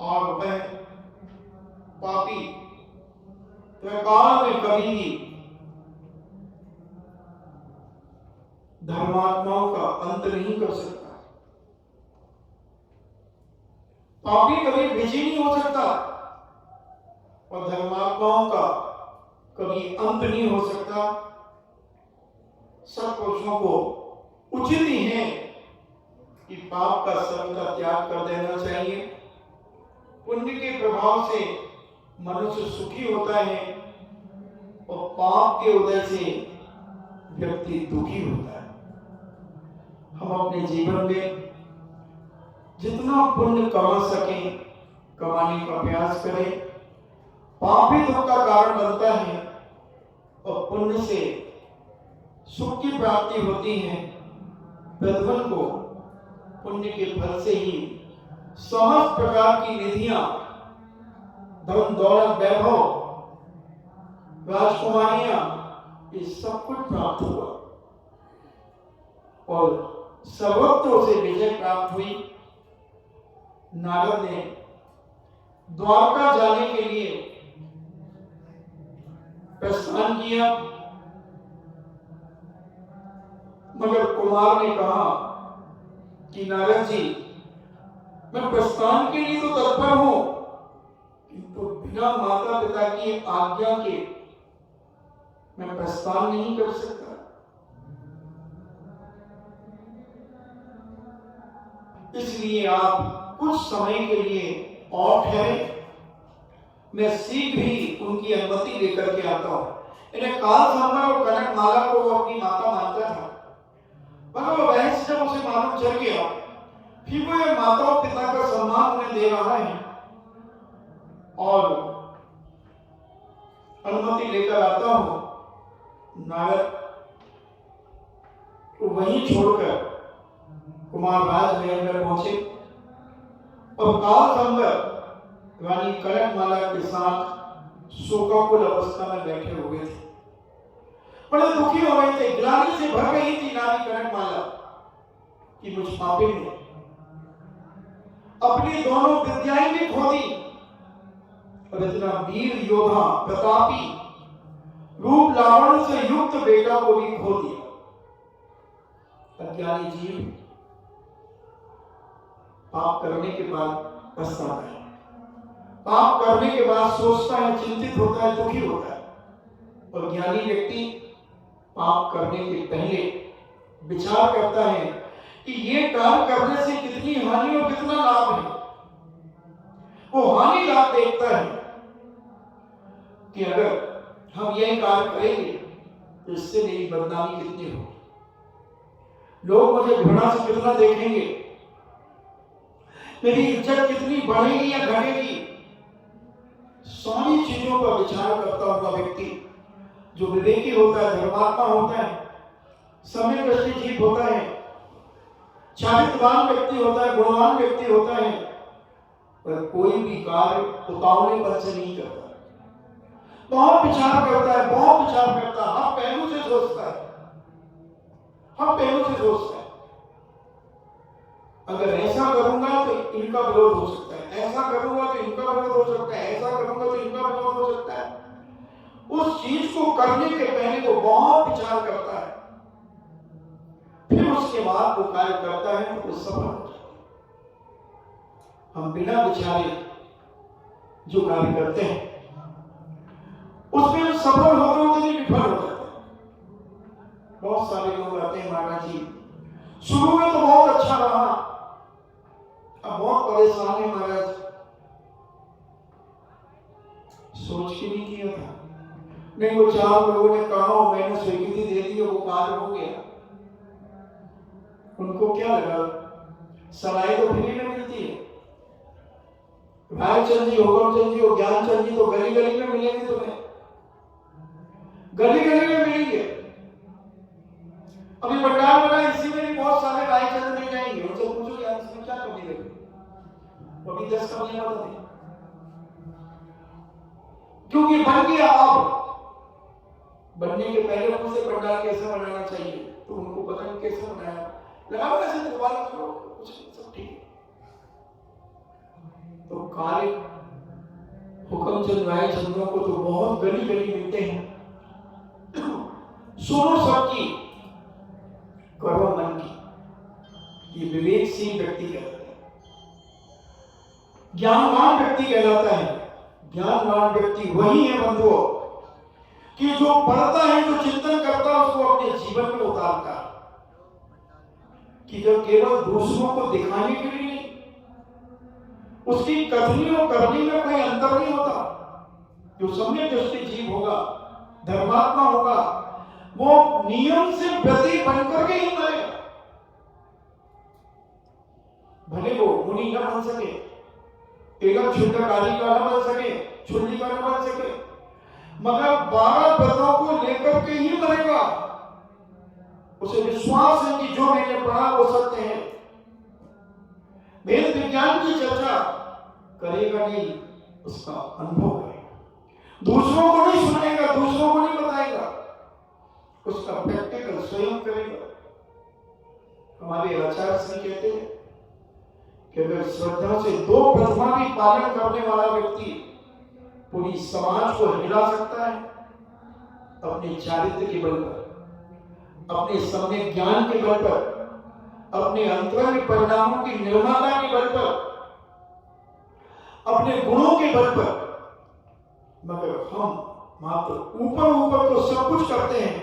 Speaker 1: और वह पापी त्रिकाल में कभी भी धर्मात्माओं का अंत नहीं कर सकता। पापी कभी विजय नहीं हो सकता और धर्मात्माओं का कभी अंत नहीं हो सकता। सब पुरुषों को उचित ही है कि पाप का सर्वथा त्याग कर देना चाहिए। पुण्य के प्रभाव से मनुष्य सुखी होता है और पाप के उदय से व्यक्ति दुखी होता है। हम अपने जीवन में जितना पुण्य कमा सके कमाने का प्रयास करें। पाप ही दुख का कारण बनता है और पुण्य से सुख की प्राप्ति होती है। प्रद्युम्न को पुण्य के फल से ही समस्त प्रकार की निधियां, धन दौलत, वैभव, राजकुमारियां, ये सब कुछ प्राप्त हुआ और सर्वत्र से विजय प्राप्त हुई। नारद ने द्वारका जाने के लिए प्रस्थान किया, मगर कुमार ने कहा कि नारद जी, मैं प्रस्थान के लिए तो तत्पर हूं, किंतु बिना माता पिता की आज्ञा के मैं प्रस्थान नहीं कर सकता। इसलिए आप कुछ समय के लिए और ठहरे, मैं शीघ्र ही उनकी अनुमति लेकर के आता हूं। इन्हें काल संभव और कनकमाला को वो अपनी माता मानता था, मगर वो बहस जब उसे मालूम चल गया, फिर वो ये माता और पिता का सम्मान उन्हें दे रहा है और अनुमति लेकर आता हूं। नारद तो वहीं छोड़कर कुमार राज महल में पहुंचे और काल संगत रानी कनकमाला के साथ शोकाकुल अवस्था में बैठे हुए थे। बड़े दुखी हो गए थे, ग्लानि से भर गई थी रानी कनकमाला कि मुझ पापी ने अपनी दोनों विद्याएं भी खो दी और इतना वीर योद्धा प्रतापी रूप लावण से युक्त बेटा को भी खो दिया। अज्ञानी जीव पाप करने के बाद पछताता है, पाप करने के बाद सोचता है, चिंतित होता है, दुखी होता है। और ज्ञानी व्यक्ति पाप करने के पहले विचार करता है कि ये काम करने से कितनी हानि और कितना लाभ है। वो हानि लाभ देखता है कि अगर हम यह कार्य करेंगे तो इससे मेरी बदनामी कितनी होगी, लोग मुझे घृणा से कितना देखेंगे, मेरी इज्जत कितनी बढ़ेगी या घटेगी। सारी चीजों पर विचार करता हुआ व्यक्ति जो विवेकी होता है, धर्मात्मा होता है, समय दृष्टि जीव होता है, चारित्रवान व्यक्ति होता है, गुणवान व्यक्ति होता है, पर कोई भी कार्य उतावलेपन से नहीं करता। बहुत विचार करता है, बहुत विचार करता है, हर पहलू से सोचता है, हर पहलू से सोचता है। अगर ऐसा करूंगा तो इनका विरोध हो सकता है, ऐसा करूंगा तो इनका विरोध हो सकता है, ऐसा करूंगा तो इनका विरोध हो सकता है। उस चीज को करने के पहले वो बहुत विचार करता है, फिर उसके बाद वो कार्य करता है तो सफल हो जाता है। हम बिना विचारे जो कार्य करते हैं उसमें हम सफल होते होते भी विफल हो जाते हैं। बहुत सारे लोग आते हैं, महाराज जी शुरू में तो बहुत अच्छा रहा, अब बहुत परेशान है महाराज, सोच के नहीं किया था, नहीं वो चार लोगों ने कहा, मैंने स्वीकृति दे दी, वो कार्य हो गया। उनको क्या लगा, सराय तो फ्री में मिलती है, रायचंद जी, हुकमचंद जी और ज्ञानचंद जी तो गली गली में मिलेंगे, तुम्हें गली गली में मिलेंगे। अभी भंडार बना, इसी में भी बहुत सारे रायचंद मिल जाएंगे, उनसे पूछो यार इसमें क्या कमी लगी, वो भी 10 कमियां बता दें, क्योंकि बन गया। अब बनने के पहले उनसे भंडार कैसे बनाना चाहिए तो उनको पता नहीं कैसे बनाया, लगाओ ऐसे दोबारा करो, कुछ सब ठीक है। तो कार्य हुकमचंद रायचंद्रों को तो बहुत गली गली मिलते हैं। सुनो सबकी, करो मन की, ये विवेकशील व्यक्ति कहलाता है, ज्ञानवान व्यक्ति कहलाता है। ज्ञानवान व्यक्ति वही है बंधुओं कि जो पढ़ता है, जो चिंतन करता है, उसको अपने जीवन में उतारता है, कि जब केवल दूसरों को दिखाने के लिए नहीं, उसकी कथनी और करनी में कोई अंतर नहीं होता। जो सम्यक दृष्टि जीव होगा, धर्मात्मा होगा, वो नियम से व्रती बनकर के ही मरेगा। भले वो मुनि न बन सके, एकम क्षुद्रकारी का न बन सके, छुल्ली का न बन सके, मगर 12 व्रतों को लेकर के ही मरेगा। उसे विश्वास है कि जो मैंने पढ़ा वो सत्य है। वेद विज्ञान की चर्चा करेगा नहीं, उसका अनुभव करेगा, दूसरों को नहीं सुनाएगा, दूसरों को नहीं बताएगा, उसका प्रैक्टिकल स्वयं करेगा। हमारे आचार्य सिंह कहते हैं कि अगर श्रद्धा से 2 प्रथमा भी पालन करने वाला व्यक्ति पूरी समाज को हिला सकता है, अपने चारित्र के बल पर, अपने सम्यक ज्ञान के बल पर, अपने अंतरंग परिणामों की निर्माता के बल पर, अपने गुणों के बल पर। मगर हम मात्र ऊपर ऊपर तो सब कुछ करते हैं,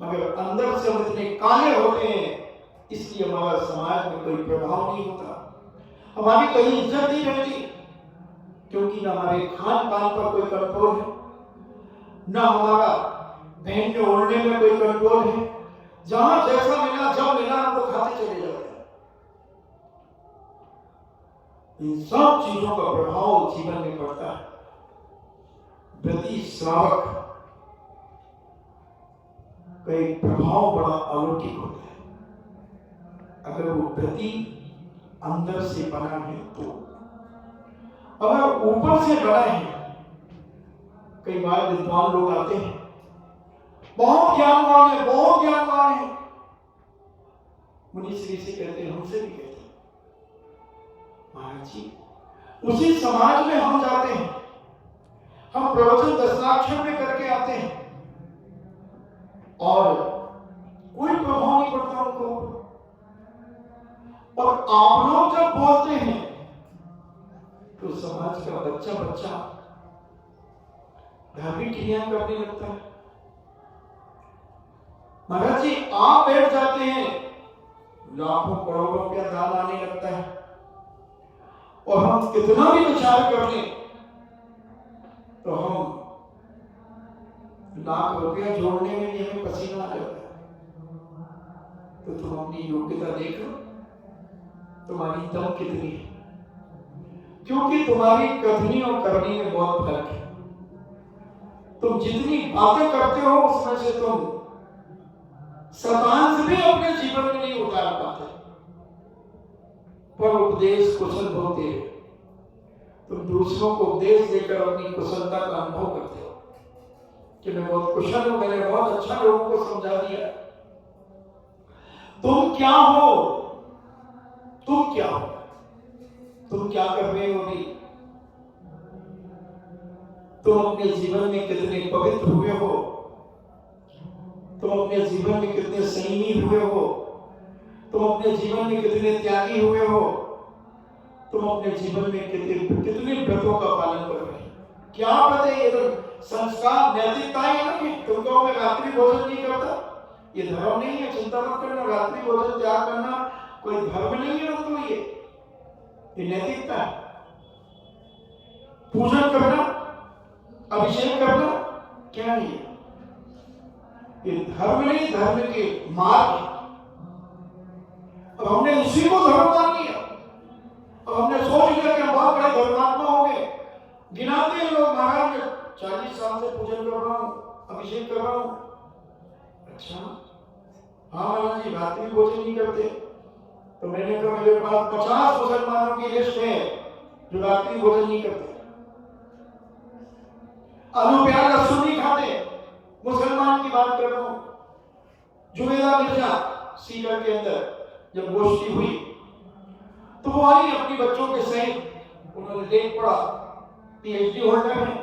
Speaker 1: मगर अंदर से हम इतने काले होते हैं, इसलिए हमारा समाज में कोई प्रभाव नहीं होता, हमारी कहीं इज्जत नहीं रहती, क्योंकि ना हमारे खान पान पर कोई कंट्रोल है, ना हमारा पहनने ओढ़ने में कोई कंट्रोल है। जहां जैसा मिला, जब मिला, हम तो खाते चले जाते हैं। इन सब चीजों का प्रभाव जीवन में पड़ता है। व्रती श्रावक का एक प्रभाव बड़ा अलौकिक होता है। अगर वो प्रति अंदर से बना है तो, अगर ऊपर से बना है, कई बार विद्वान लोग आते हैं, बहुत ज्ञानवान है, बहुत ज्ञानवान है, मुनि श्री से कहते हैं, हमसे भी कहते हैं, महाराज जी उसी समाज में हम जाते हैं, हम प्रवचन दशनाक्षर में करके आते हैं और कोई प्रभाव नहीं पड़ता उनको, और आप लोग जब बोलते हैं तो समाज का बच्चा बच्चा धार्मिक क्रिया करने लगता है। महाराज जी आप बैठ जाते हैं, लाखों करोड़ों रुपया दान आने लगता है, और हम कितना भी विचार कर लें तो हम लाख रुपया जोड़ने में भी हमें पसीना आ जाता है। तो तुम अपनी योग्यता देखो, तुम्हारी दम कितनी है, क्योंकि तुम्हारी कथनी और करनी में बहुत फर्क है। तुम जितनी बातें करते हो उसमें से तुम शतांश भी अपने जीवन में नहीं उतार पाते, पर उपदेश कुशल होते हैं, तुम दूसरों को उपदेश देकर अपनी कुशलता का अनुभव करते हो कि मैं बहुत कुशल हूं, मैंने बहुत अच्छा लोगों को समझा दिया। तुम क्या हो, तुम क्या हो, तुम क्या कर रहे हो अभी, तुम अपने जीवन में कितने पवित्र हुए हो, तुम अपने जीवन में कितने संयमी हुए हो, तुम अपने जीवन में कितने त्यागी हुए हो, तुम अपने जीवन में कितने व्रतों का पालन कर रहे हो। क्या व्रत है ये? तो संस्कार नैतिकता है ना कि तुमको मैं रात्रि भोजन नहीं करता, ये धर्म नहीं है, चिंता मत करना, रात्रि भोजन त्याग करना कोई धर्म नहीं है, तो ये नैतिकता है। पूजन करना, अभिषेक करना क्या है ये धर्म नहीं, धर्म के मार्ग। अब हमने उसी को धर्म मान लिया, अब हमने सोच लिया कि हम बहुत बड़े धर्मात्मा हो गए। गिनाते हैं लोग, महाराज 40 साल से पूजन कर रहा हूं, अभिषेक कर रहा हूं। अच्छा हाँ महाराज जी रात्रि भोजन नहीं करते, तो मैंने कहा मेरे पास 50 मुसलमानों की लिस्ट है जो रात्रि भोजन नहीं करते, आलू प्याज लहसुन नहीं खाते। मुसलमान की बात कर रहा हूं। जुबेदा मिर्जा सीकर के अंदर जब गोष्ठी हुई तो वो आई अपनी बच्चों के सहित, उन्होंने देख पड़ा पीएचडी होल्डर है,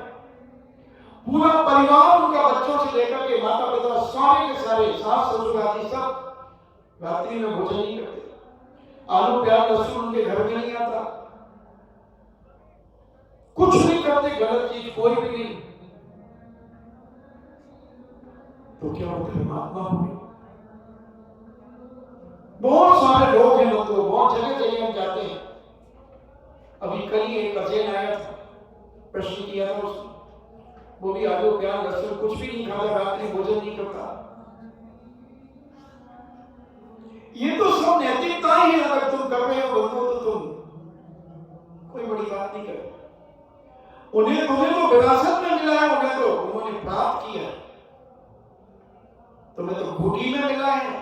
Speaker 1: पूरा परिवार उनका बच्चों से लेकर के माता पिता सारे के सारे, सास ससुर आदि सब रात्रि में भोजन नहीं करते, आलू प्याज लहसुन उनके घर में नहीं आता, कुछ नहीं करते, गलत चीज कोई भी नहीं। तो क्या वो धर्मात्मा हुए? बहुत सारे लोग हैं, मतलब बहुत जगह जगह हम जाते हैं। अभी कल ही एक अजय आया था, प्रश्न किया था उसने, वो भी आलू प्याज लहसुन कुछ भी नहीं खाता, रात्रि भोजन नहीं करता। ये तो सब नैतिकता ही है। अगर तुम कर रहे हो बंधु तो तुम कोई बड़ी बात नहीं कर, तुम्हें तो विरासत में मिला है, उन्होंने प्राप्त किया है, तुम्हें तो भूखी में मिला है।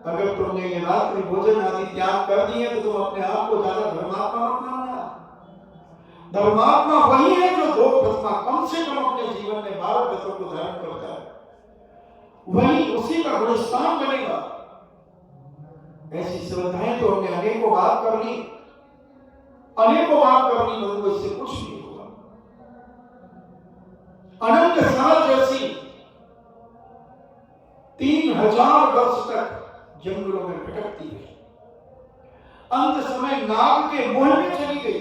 Speaker 1: अगर तुमने ये रात्रि भोजन आदि त्याग कर दिए तो तुम अपने आप को ज्यादा धर्मात्मा मत मानना। धर्मात्मा वही है जो 2 प्रतिमा कम से कम अपने जीवन में 12 व्रतों को धारण करता है, वही उसी का गुणस्थान बनेगा। ऐसी श्रद्धाएं तो हमने अनेकों बार कर ली, अनेकों बार कर ली, बंधु इससे कुछ नहीं होगा। अनंत साल जैसी 3000 वर्ष तक जंगलों में भटकती है, अंत समय नाग के मुंह में चली गई।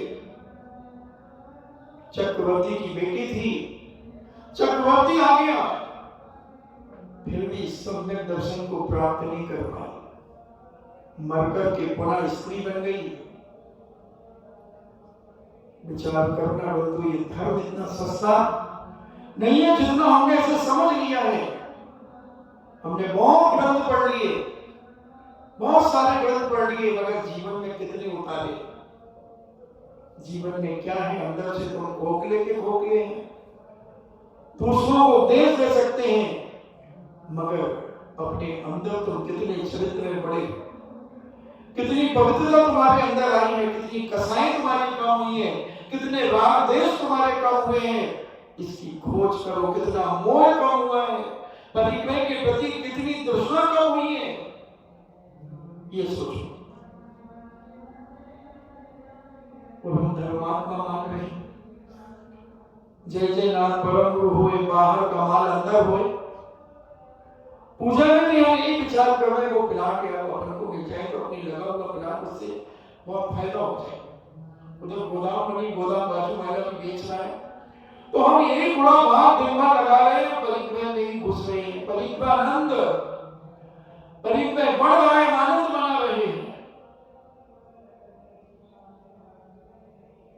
Speaker 1: चक्रवर्ती की बेटी थी, चक्रवर्ती आ गया, फिर भी सम्यक दर्शन को प्राप्त नहीं कर पाई, मरकर के पुनः स्त्री बन गई। विचार करना बंधु, ये धर्म इतना सस्ता नहीं है जितना हमने इसे समझ लिया है। हमने बहुत ग्रंथ पढ़ लिए, बहुत सारे ग्रंथ पढ़ लिए, मगर जीवन में कितने उतारे? जीवन में क्या है? अंदर से तुम खोखले के खोखले हैं। दूसरों को उपदेश दे सकते हैं, मगर अपने अंदर तुम कितने चरित्र में पड़े, कितनी पवित्रता तुम्हारे अंदर आई है, कितनी कसाई तुम्हारी कम हुई है, कितने राग देश तुम्हारे कम हुए हैं, इसकी खोज करो। कितना मोह कम हुआ है, परिक्रम के प्रति कितनी तृष्णा कम हुई है, ये सोचो। और हम धर्मात्मा मान रहे हैं, जय जय नाथ परम गुरु हुए, बाहर कमाल अंदर हुए। पूजा में भी हम एक विचार कर रहे हैं, वो पिला के अपन को मिल जाए तो अपनी लगा हुआ पिला, उससे बहुत फायदा हो जाए। उधर गोदाम बनी, गोदाम बाजू वाला भी बेच रहा है, तो हम एक गुणा भाव दिन भर लगा रहे हैं, परिक्रमा में ही घुस रहे हैं। परिक्रमा आनंद, परिक्रमा बढ़ रहा है, आनंद बना रहे हैं।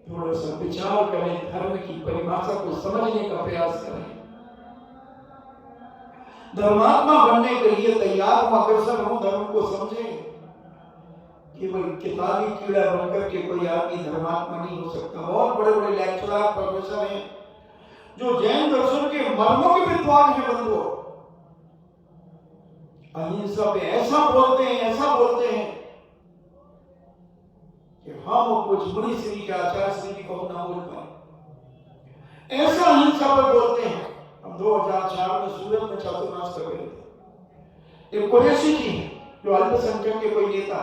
Speaker 1: थोड़ा सा विचार करें, धर्म की परिभाषा को समझने का प्रयास करें। धर्मात्मा बनने के लिए तैयार हो, अग्रसर हो, धर्म को समझें। केवल किताबी कीड़ा बनकर के कोई आदमी धर्मात्मा नहीं हो सकता। बहुत बड़े बड़े लेक्चरर प्रोफेसर हैं जो जैन दर्शन के मर्मों के विद्वान हैं, बंधुओं, अहिंसा पे ऐसा बोलते हैं, ऐसा बोलते हैं कि हम कुछ मुनि श्री के आचार्य श्री को ना बोल पाए, ऐसा अहिंसा पर बोलते हैं। हम 2004 में सूरत में चातुर्मास कर रहे थे। एक कुरैशी जी जो अल्पसंख्यक के कोई नेता,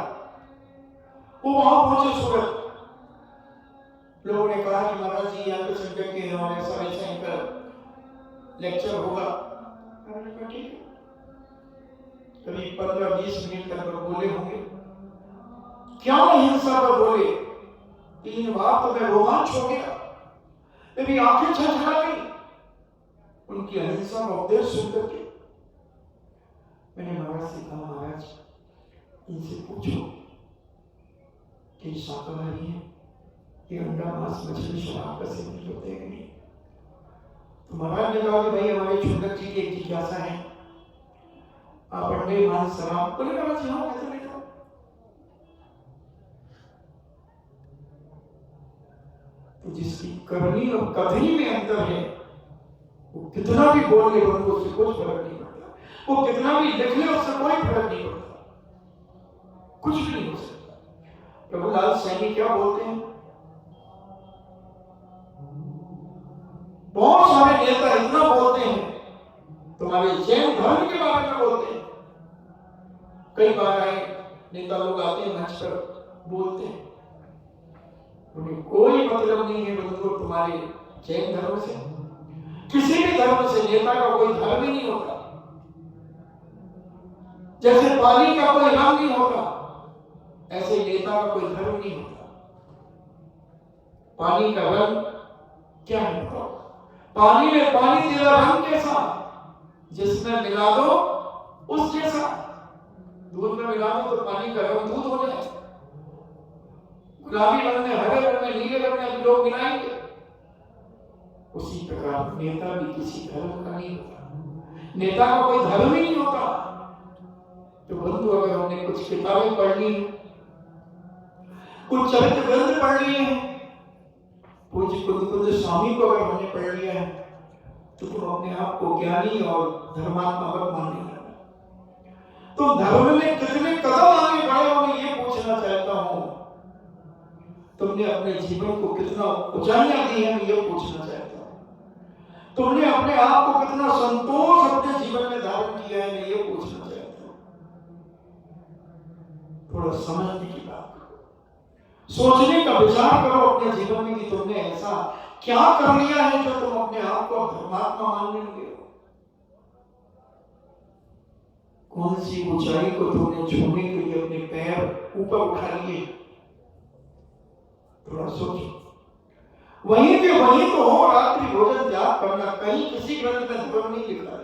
Speaker 1: वो वहां पहुंचे सूरत। लोगों ने कहा कि महाराज जी अल्पसंख्यक के हैं और ऐसा वैसा इनका लेक्चर होगा। मैंने कहा ठीक है। करीब 15-20 मिनट तक बोले होंगे। क्या अहिंसा पर बोले, 3 बार तो मैं रोमांच हो गया, मेरी आंखें छलछला गई उनकी अहिंसा का उपदेश सुनकर के। मैंने महाराज से कहा, महाराज इनसे पूछो कि शाकाहारी है, ये अंडा मांस मछली शराब का सेवन करते हैं कि नहीं। तो महाराज ने कहा कि भाई हमारे छुंडक जी की एक जिज्ञासा है, आप अंडे मांस शराब, बोले महाराज जी हाँ कहते नहीं। तो जिसकी करनी और कथनी में अंतर है, वो कितना भी बोल ले उससे कुछ फर्क नहीं पड़ता, वो कितना भी लिख ले उससे कोई फर्क नहीं पड़ता, कुछ भी नहीं हो सकता। प्रभुलाल सैनी क्या बोलते हैं, बहुत सारे नेता इतना बोलते हैं, तुम्हारे जैन धर्म के बारे में बोलते हैं। कई बार आए नेता लोग आते हैं मंच पर बोलते हैं, उन्हें कोई मतलब नहीं है बंधुओं तुम्हारे जैन धर्म से, किसी भी धर्म से। नेता का कोई धर्म ही नहीं होता, जैसे पानी का कोई रंग नहीं होता, ऐसे नेता का कोई धर्म नहीं होता। पानी का रंग क्या है, पानी में पानी तेरा रंग कैसा, जिसमें मिला दो उस जैसा। दूध में मिला दो तो पानी का रंग दूध हो जाए, गुलाबी रंग में, हरे रंग में, नीले रंग में लोग मिलाएंगे। उसी प्रकार नेता भी किसी धर्म का नहीं होता, नेता का कोई धर्म ही नहीं होता। तो बंधु अगर हमने कुछ किताबें पढ़ ली, कुछ चरित्र ग्रंथ पढ़ लिए, पूज्य कुंद स्वामी को अगर हमने पढ़ लिया है, तो तुम अपने आप को ज्ञानी और धर्मात्मा पर मानने लगे। तो धर्म में कितने कदम आगे बढ़े हो, मैं ये पूछना चाहता हूं। तुमने अपने जीवन को कितना ऊंचाइयां दी है, मैं ये पूछना चाहता हूं। तुमने अपने आप को कितना संतोष अपने जीवन में धारण किया है, मैं ये पूछना चाहता हूं। थोड़ा समझने की बात करो, सोचने का विचार करो अपने जीवन में कि तुमने ऐसा क्या कर लिया है जो तुम अपने आप को धर्मात्मा मानने लगे हो। कौन सी ऊंचाई को तुमने छूने के लिए अपने पैर ऊपर उठा लिए, थोड़ा सोचो। वहीं के वहीं तो हो, रात्रि भोजन त्याग करना, कहीं किसी ग्रंथ में धर्म नहीं लिखा है।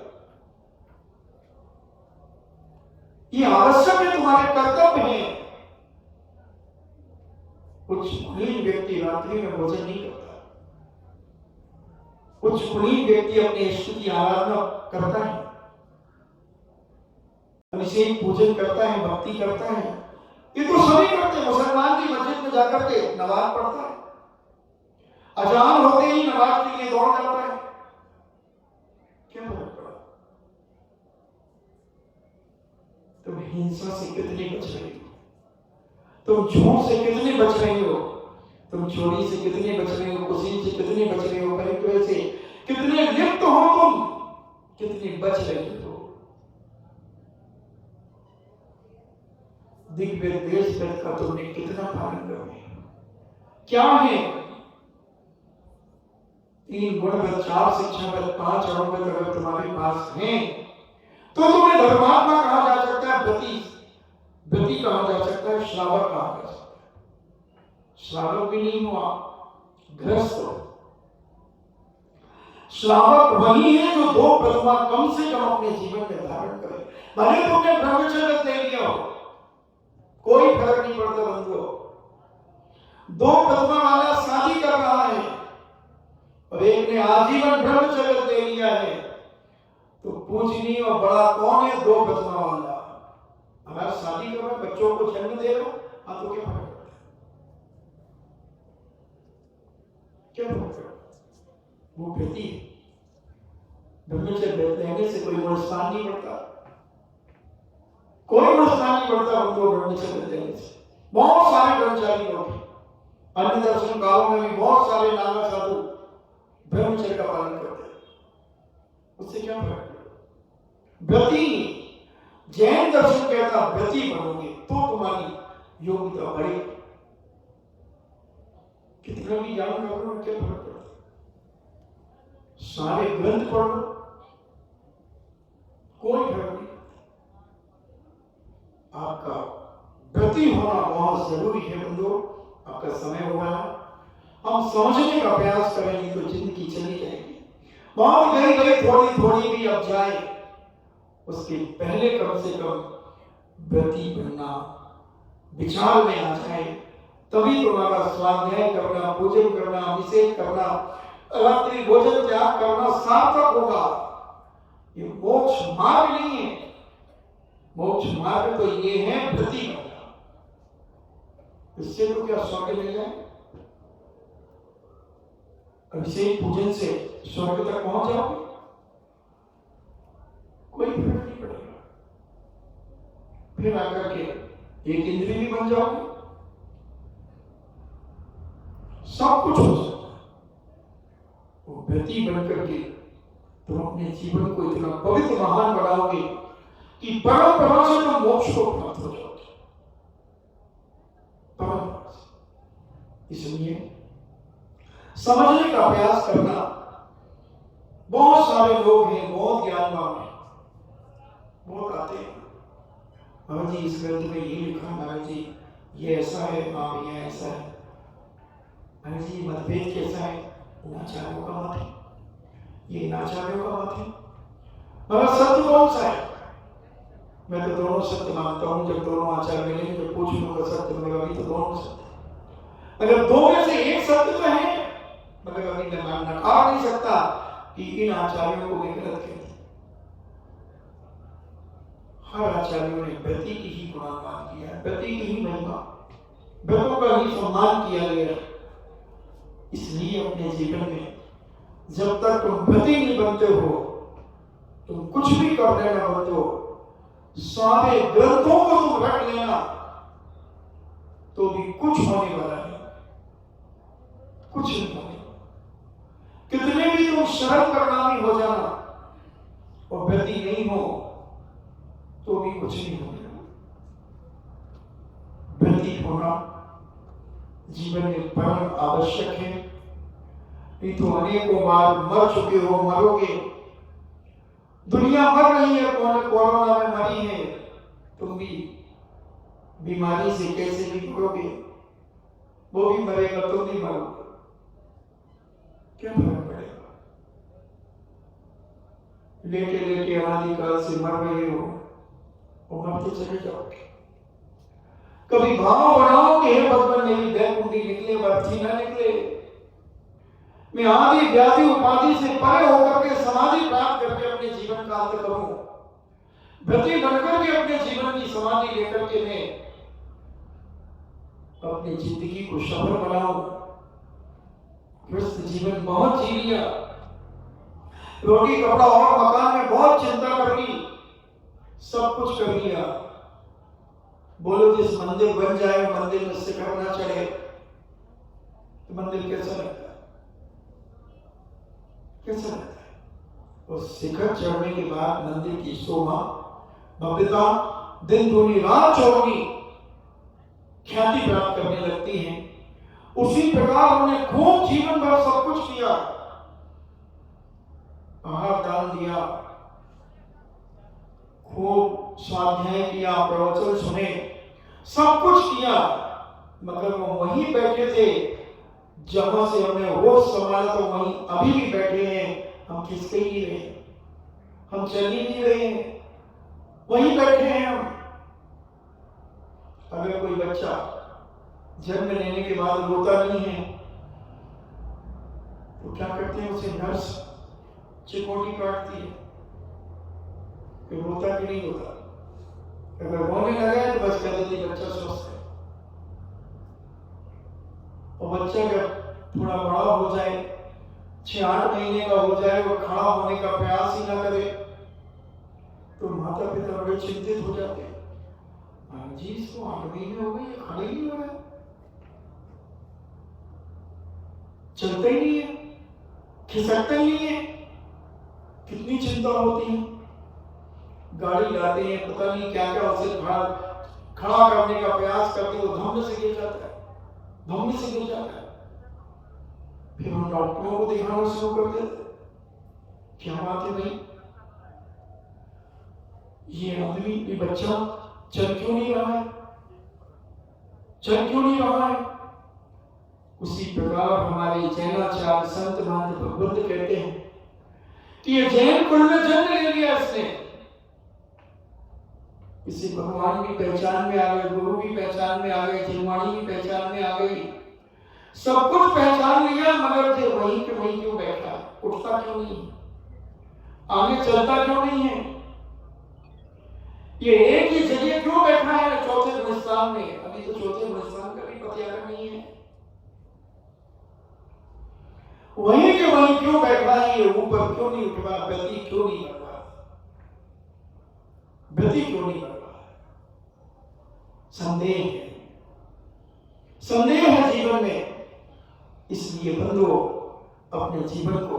Speaker 1: ये आवश्यक है, तुम्हारे कर्तव्य है। कुछ कुलीन व्यक्ति रात्रि में भोजन नहीं करता, कुछ कुलीन व्यक्ति अपने इष्ट की आराधना करता है, अभिषेक पूजन करता है, भक्ति करता है। ये तो सभी करते हैं। मुसलमान की मस्जिद में जाकर के नमाज पढ़ता है, अजान होते ही नमाज के लिए दौड़ जाता है। क्या फर्क पड़ा? हिंसा से कितने बच रहे हो, तुम झूठ से कितने बच रहे हो, तुम चोरी से कितने बच रहे हो, कुसीन से कितने बच रहे हो, परिक्र से कितने लिप्त हो, तुम कितने बच रहे हो। दिग्विदेश का तुमने कितना पालन करोगे? क्या है 3 गुण 4 शिक्षा 5 अणुव्रत अगर तुम्हारे पास हैं तो तुम्हें धर्मात्मा कहा जा सकता है, व्रती कहा जा सकता है, श्रावक कहा जा सकता है। श्रावक भी नहीं हुआ, गृहस्थ हो। श्रावक वही है जो 2 प्रतिमा कम से कम अपने जीवन में धारण करे। भले तुमने ब्रह्मचर्य दे लिया हो, कोई फर्क नहीं पड़ता बंधुओं। 2 प्रतिमा वाला शादी कर रहा है और एक ने आजीवन ब्रह्मचर्य दे लिया है, तो पूजनीय और बड़ा कौन है? 2 प्रतिमा वाला। अगर शादी कर रहे बच्चों को जन्म दे रहे हो, आप तो क्या फर्क पड़ता है? क्या फर्क पड़ता है? वो व्यक्ति ब्रह्मचर्य रहने से कोई नुकसान नहीं पड़ता, कोई नुकसान नहीं पड़ता उनको ब्रह्मचर्य देने से। बहुत सारे ब्रह्मचारी लोग हैं, अन्य दर्शन कालों में भी बहुत सारे नागा साधु ब्रह्मचर्य का पालन करते हैं, उससे क्या फर्क पड़ता? व्रती, जैन दर्शन कहता व्रती बनोगे तो तुम्हारी योग्यता बढ़ेगी। कितना भी ज्ञान कर लो, क्या फर्क पड़ता? सारे ग्रंथ पढ़ लो, कोई फर्क नहीं। आपका व्रती होना बहुत जरूरी है बंधुओं। आपका समय हुआ है, हम समझने का प्रयास करेंगे तो जिंदगी चली जाएगी। बहुत गई गई थोड़ी थोड़ी भी अब जाए, उसके पहले कम से कम व्रती बनना विचार में आ जाए, तभी तुम्हारा स्वाध्याय करना, पूजन करना, अभिषेक करना, रात्रि भोजन त्याग करना सार्थक होगा। ये मोक्ष मार्ग नहीं है, मोक्ष मार्ग तो ये है व्रती करना। इससे तो क्या स्वर्ग मिल जाए? अभिषेक पूजन से स्वर्ग तक पहुंच जाओगे, कोई फर्क नहीं पड़ेगा। फिर आकर के एक इंद्रिय भी बन जाओगे, सब कुछ हो सकता है। वो व्रती बनकर के तुम अपने जीवन को इतना पवित्र महान बनाओगे कि परंपरा से तुम मोक्ष को प्राप्त हो जाओगे। परंपरा से, इसलिए समझने का प्रयास करना। बहुत सारे लोग हैं, बहुत ज्ञानवान हैं, बहुत आते हैं, महाराज जी इस ग्रंथ में ये लिखा, महाराज जी ये ऐसा है, हाँ ये ऐसा है, महाराज जी मतभेद कैसा है, आचार्यों का मत है, ये आचार्यों का मत है। मगर सत्य कौन सा है? मैं तो दोनों सत्य मानता हूं। जब दोनों आचार्य मिलेंगे तो पूछ लूंगा सत्य मिलेगा, अभी तो दोनों सत्य। अगर 2 में से एक सत्य तो है, मगर अभी मैं नकार नहीं सकता कि इन आचार्यों को मैं गलत कहती। हर आचार्यों ने व्रती की ही गुणगान किया, व्रती की ही महिमा, व्रतों का ही सम्मान किया गया। इसलिए अपने जीवन में जब तक तुम व्रती नहीं बनते हो, तुम कुछ भी कर लेना बंधो, सारे ग्रंथों को तुम रख लेना तो भी कुछ होने वाला नहीं, कुछ नहीं होने। कितने भी तुम शरण प्रणामी हो जाना और व्रती नहीं हो तो भी कुछ नहीं होने। व्रती होना जीवन में परम आवश्यक है। नहीं तो अनेकों बार मर चुके हो, मरोगे। दुनिया मर रही है, कोरोना में मरी है, तुम भी बीमारी से कैसे भी मरोगे, वो भी मरेगा, तुम भी मरोगे, क्या फर्क पड़ेगा? लेटे लेटे अनादिकाल से मर रहे हो, वो मरते चले जाओगे। कभी भाव बनाओगे, हे भगवान मेरी बैकुंठी निकले, मर्थी ना निकले, मैं आदि व्याधि उपाधि से परे होकर के समाधि प्राप्त करके अपने जीवन का अंत करूं, व्रती बनकर के अपने जीवन की समाधि लेकर के मैं अपनी जिंदगी को सफल बनाऊं। गृहस्थ जीवन बहुत जी लिया, रोटी कपड़ा और मकान में बहुत चिंता कर ली, सब कुछ कर लिया, बोलो जिस मंदिर बन जाए मंदिर में शिखर न चढ़े तो मंदिर कैसा लगता है? कैसा लगता है? और शिखर चढ़ने के बाद मंदिर की शोभा भव्यता दिन दूनी रात चौगुनी ख्याति प्राप्त करने लगती है। उसी प्रकार उन्होंने खूब जीवन भर सब कुछ किया, आहार दान दिया, खूब स्वाध्याय किया, प्रवचन सुने, सब कुछ किया, मगर वो वहीं बैठे थे जहां से हमने होश संभाला तो वहीं अभी भी बैठे हैं। हम खिसके ही नहीं रहे, हम चल ही नहीं रहे हैं, वहीं बैठे हैं हम। अगर कोई बच्चा जन्म लेने के बाद रोता नहीं है तो क्या करते हैं? उसे नर्स चिकोटी काटती है कि रोता कि नहीं रोता। अगर रोने लगा है तो बस कह देती बच्चा स्वस्थ है। और बच्चा जब थोड़ा बड़ा हो जाए, 6-8 महीने का हो जाए, वो खड़ा होने का प्रयास ही ना करे तो माता पिता बड़े चिंतित हो जाते हैं। जी इसको 8 महीने हो गए, ये खड़े ही नहीं हो रहा, चलते ही नहीं है, खिसकते ही नहीं है। कितनी चिंता होती है। गाड़ी लाते हैं, पता नहीं क्या क्या उसे खड़ा करने का प्रयास करके वो धम्म से गिर जाता है, धम्म से गिर जाता है। फिर हम डॉक्टरों को दिखाना शुरू कर देते, क्या बात है भाई, ये आदमी, ये बच्चा चल क्यों नहीं रहा है, चल क्यों नहीं रहा है। उसी प्रकार हमारे जैनाचार्य संत महंत भगवत कहते हैं कि ये जैन कुल में जन्म ले लिया इसने। किसी भगवान की पहचान में आ गए, गुरु की पहचान में आ गए, जिनवाणी की पहचान में आ गई, सब कुछ पहचान लिया, मगर थे वहीं के वहीं क्यों बैठा, उठता क्यों नहीं, आगे चलता क्यों नहीं है, ये एक ही जगह क्यों बैठा है चौथे गुणस्थान में। अभी तो चौथे गुणस्थान का भी पतियारा नहीं है, वहीं के वहीं क्यों बैठा है, ये ऊपर क्यों नहीं उठ रहा, गति क्यों नहीं कर रहा, गति क्यों नहीं कर रहा। संदेह है, संदेह है जीवन में। इसलिए बंधुओं अपने जीवन को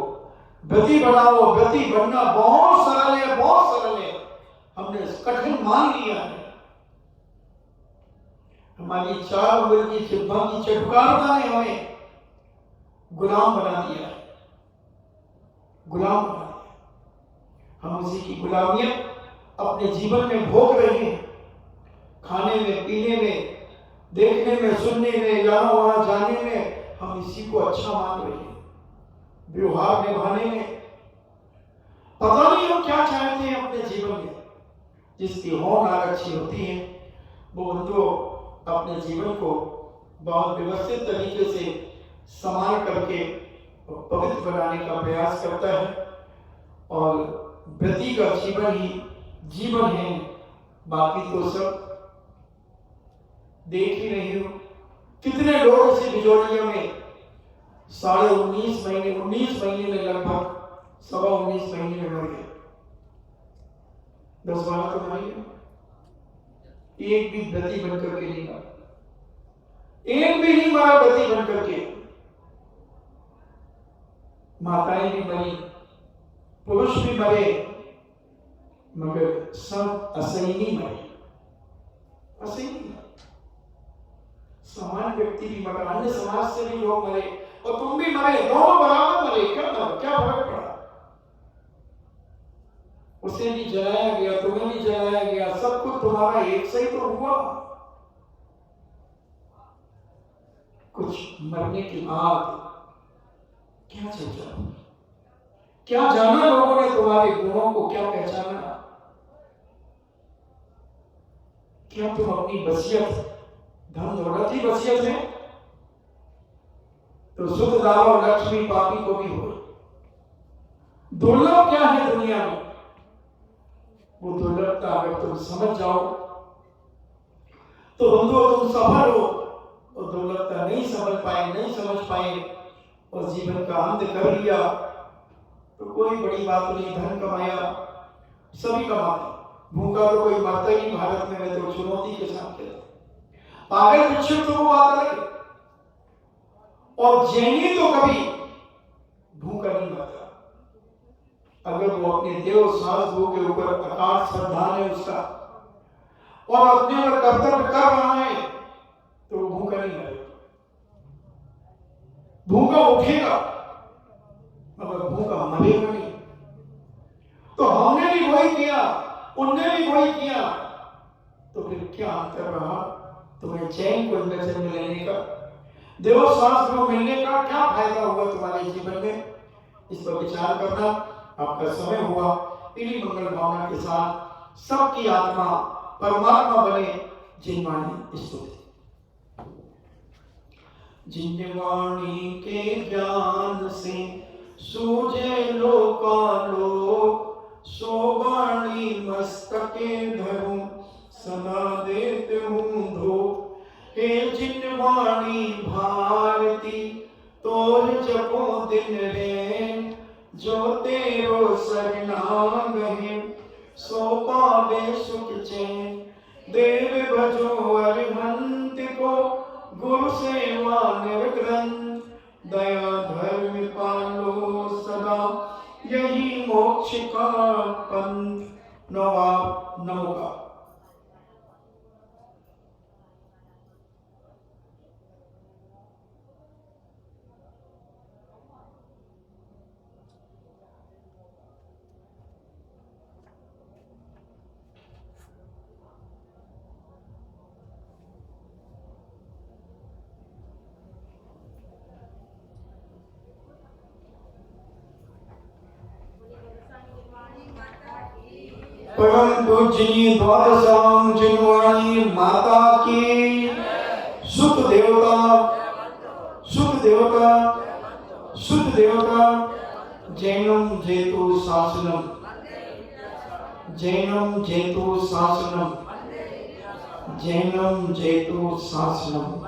Speaker 1: गति बनाओ। गति बनना बहुत सरल है, बहुत सरल है, हमने कठिन मान लिया है। हमारी 4 उंगली की जिह्वा की चटकारता ने हमें गुलाम बना दिया है, गुलाम बना दिया। हम उसी की गुलामियत अपने जीवन में भोग रहे हैं, खाने में, पीने में, देखने में, सुनने में, यहाँ वहां जाने में हम इसी को अच्छा मान रहे हैं, व्यवहार निभाने में। पता नहीं हम क्या चाहते हैं अपने जीवन में। जिसकी होनहार अच्छी होती है वो बंधुओं अपने जीवन को बहुत व्यवस्थित तरीके से संभाल करके पवित्र बनाने का प्रयास करता है। और व्यक्ति का जीवन ही जीवन है, बाकी तो सब देख ही रही हो। कितने लोग इसी बिजोड़िया में 19.5 महीने, 19 महीने में लगभग 19.25 महीने में मर गए। 10-12 तो मर गए, एक भी गति बनकर के नहीं मरा, एक भी नहीं मरा गति बनकर के। माताएं भी मरी, पुरुष भी मरे, मगर सब असहनीय मरे, असहनीय। सामान्य व्यक्ति भी मरा, अन्य समाज से भी लोग मरे, और तुम भी मरे, दोनों बराबर मरे। क्या फर्क पड़ा? उसे भी जलाया गया, तुम्हें भी जलाया गया, सब कुछ तुम्हारा एक से ही तो हुआ। कुछ मरने के बाद क्या सोचा, क्या जाना लोगों ने तुम्हारे गुणों को, क्या पहचाना, क्या तुम अपनी वसीयत, धन दौलत ही वसीयत है तो सुख डालो लक्ष्मी पापी को भी हो। दुर्लभ क्या है दुनिया में, वो दुर्लभता अगर तुम समझ जाओ तो बंधुओं तुम सफल हो। और दुर्लभता नहीं समझ पाए, नहीं समझ पाए और जीवन का अंत कर लिया तो कोई बड़ी बात नहीं। धन कमाया, सभी कमाते, भूखा तो कोई मरता ही नहीं भारत में, मैं तो चुनौती के साथ कहता हूं। पागल भिक्षुक तो वो बात अलग है, और जैनी तो कभी भूखा नहीं मरता अगर वो अपने देव शास्त्रों के ऊपर अकाट श्रद्धा है उसका और अपने पर कर्तव्य कर रहा है तो वो भूखा नहीं मरेगा। भूखा उठेगा मगर भूखा मरेगा नहीं। तो हमने भी वही किया, उनने भी वही किया, तो फिर क्या अंतर रहा? तुम्हें चैन को जन्म लेने का, देव शास्त्र को मिलने का क्या फायदा हुआ तुम्हारे जीवन में? इस पर विचार करना। आपका समय हुआ। इन्हीं मंगल भावना के साथ सबकी आत्मा परमात्मा बने। जिनवाणी स्तुति। जिनवाणी के ज्ञान से सूझे लोकालोक, सो वाणी मस्तके धरूं सदा देते हूँ धूप। हे जिनवाणी भारती तोर जपो दिन रैन, जो तेरो सरनाम है सो पावे सुख चैन। देव भजो अरिहंत को गुरु सेवा निर्ग्रंथ, दया धर्म पालो सदा यही मोक्ष का पंथ। नवाब नमोगा। परम पूजनीय द्वादशांग जिनवाणी माता की। सुत देवता, सुत देवता, सुत देवता। जैनम जेतु शासनम, जैनम जेतु शासनम, जैनम जेतु शासनम।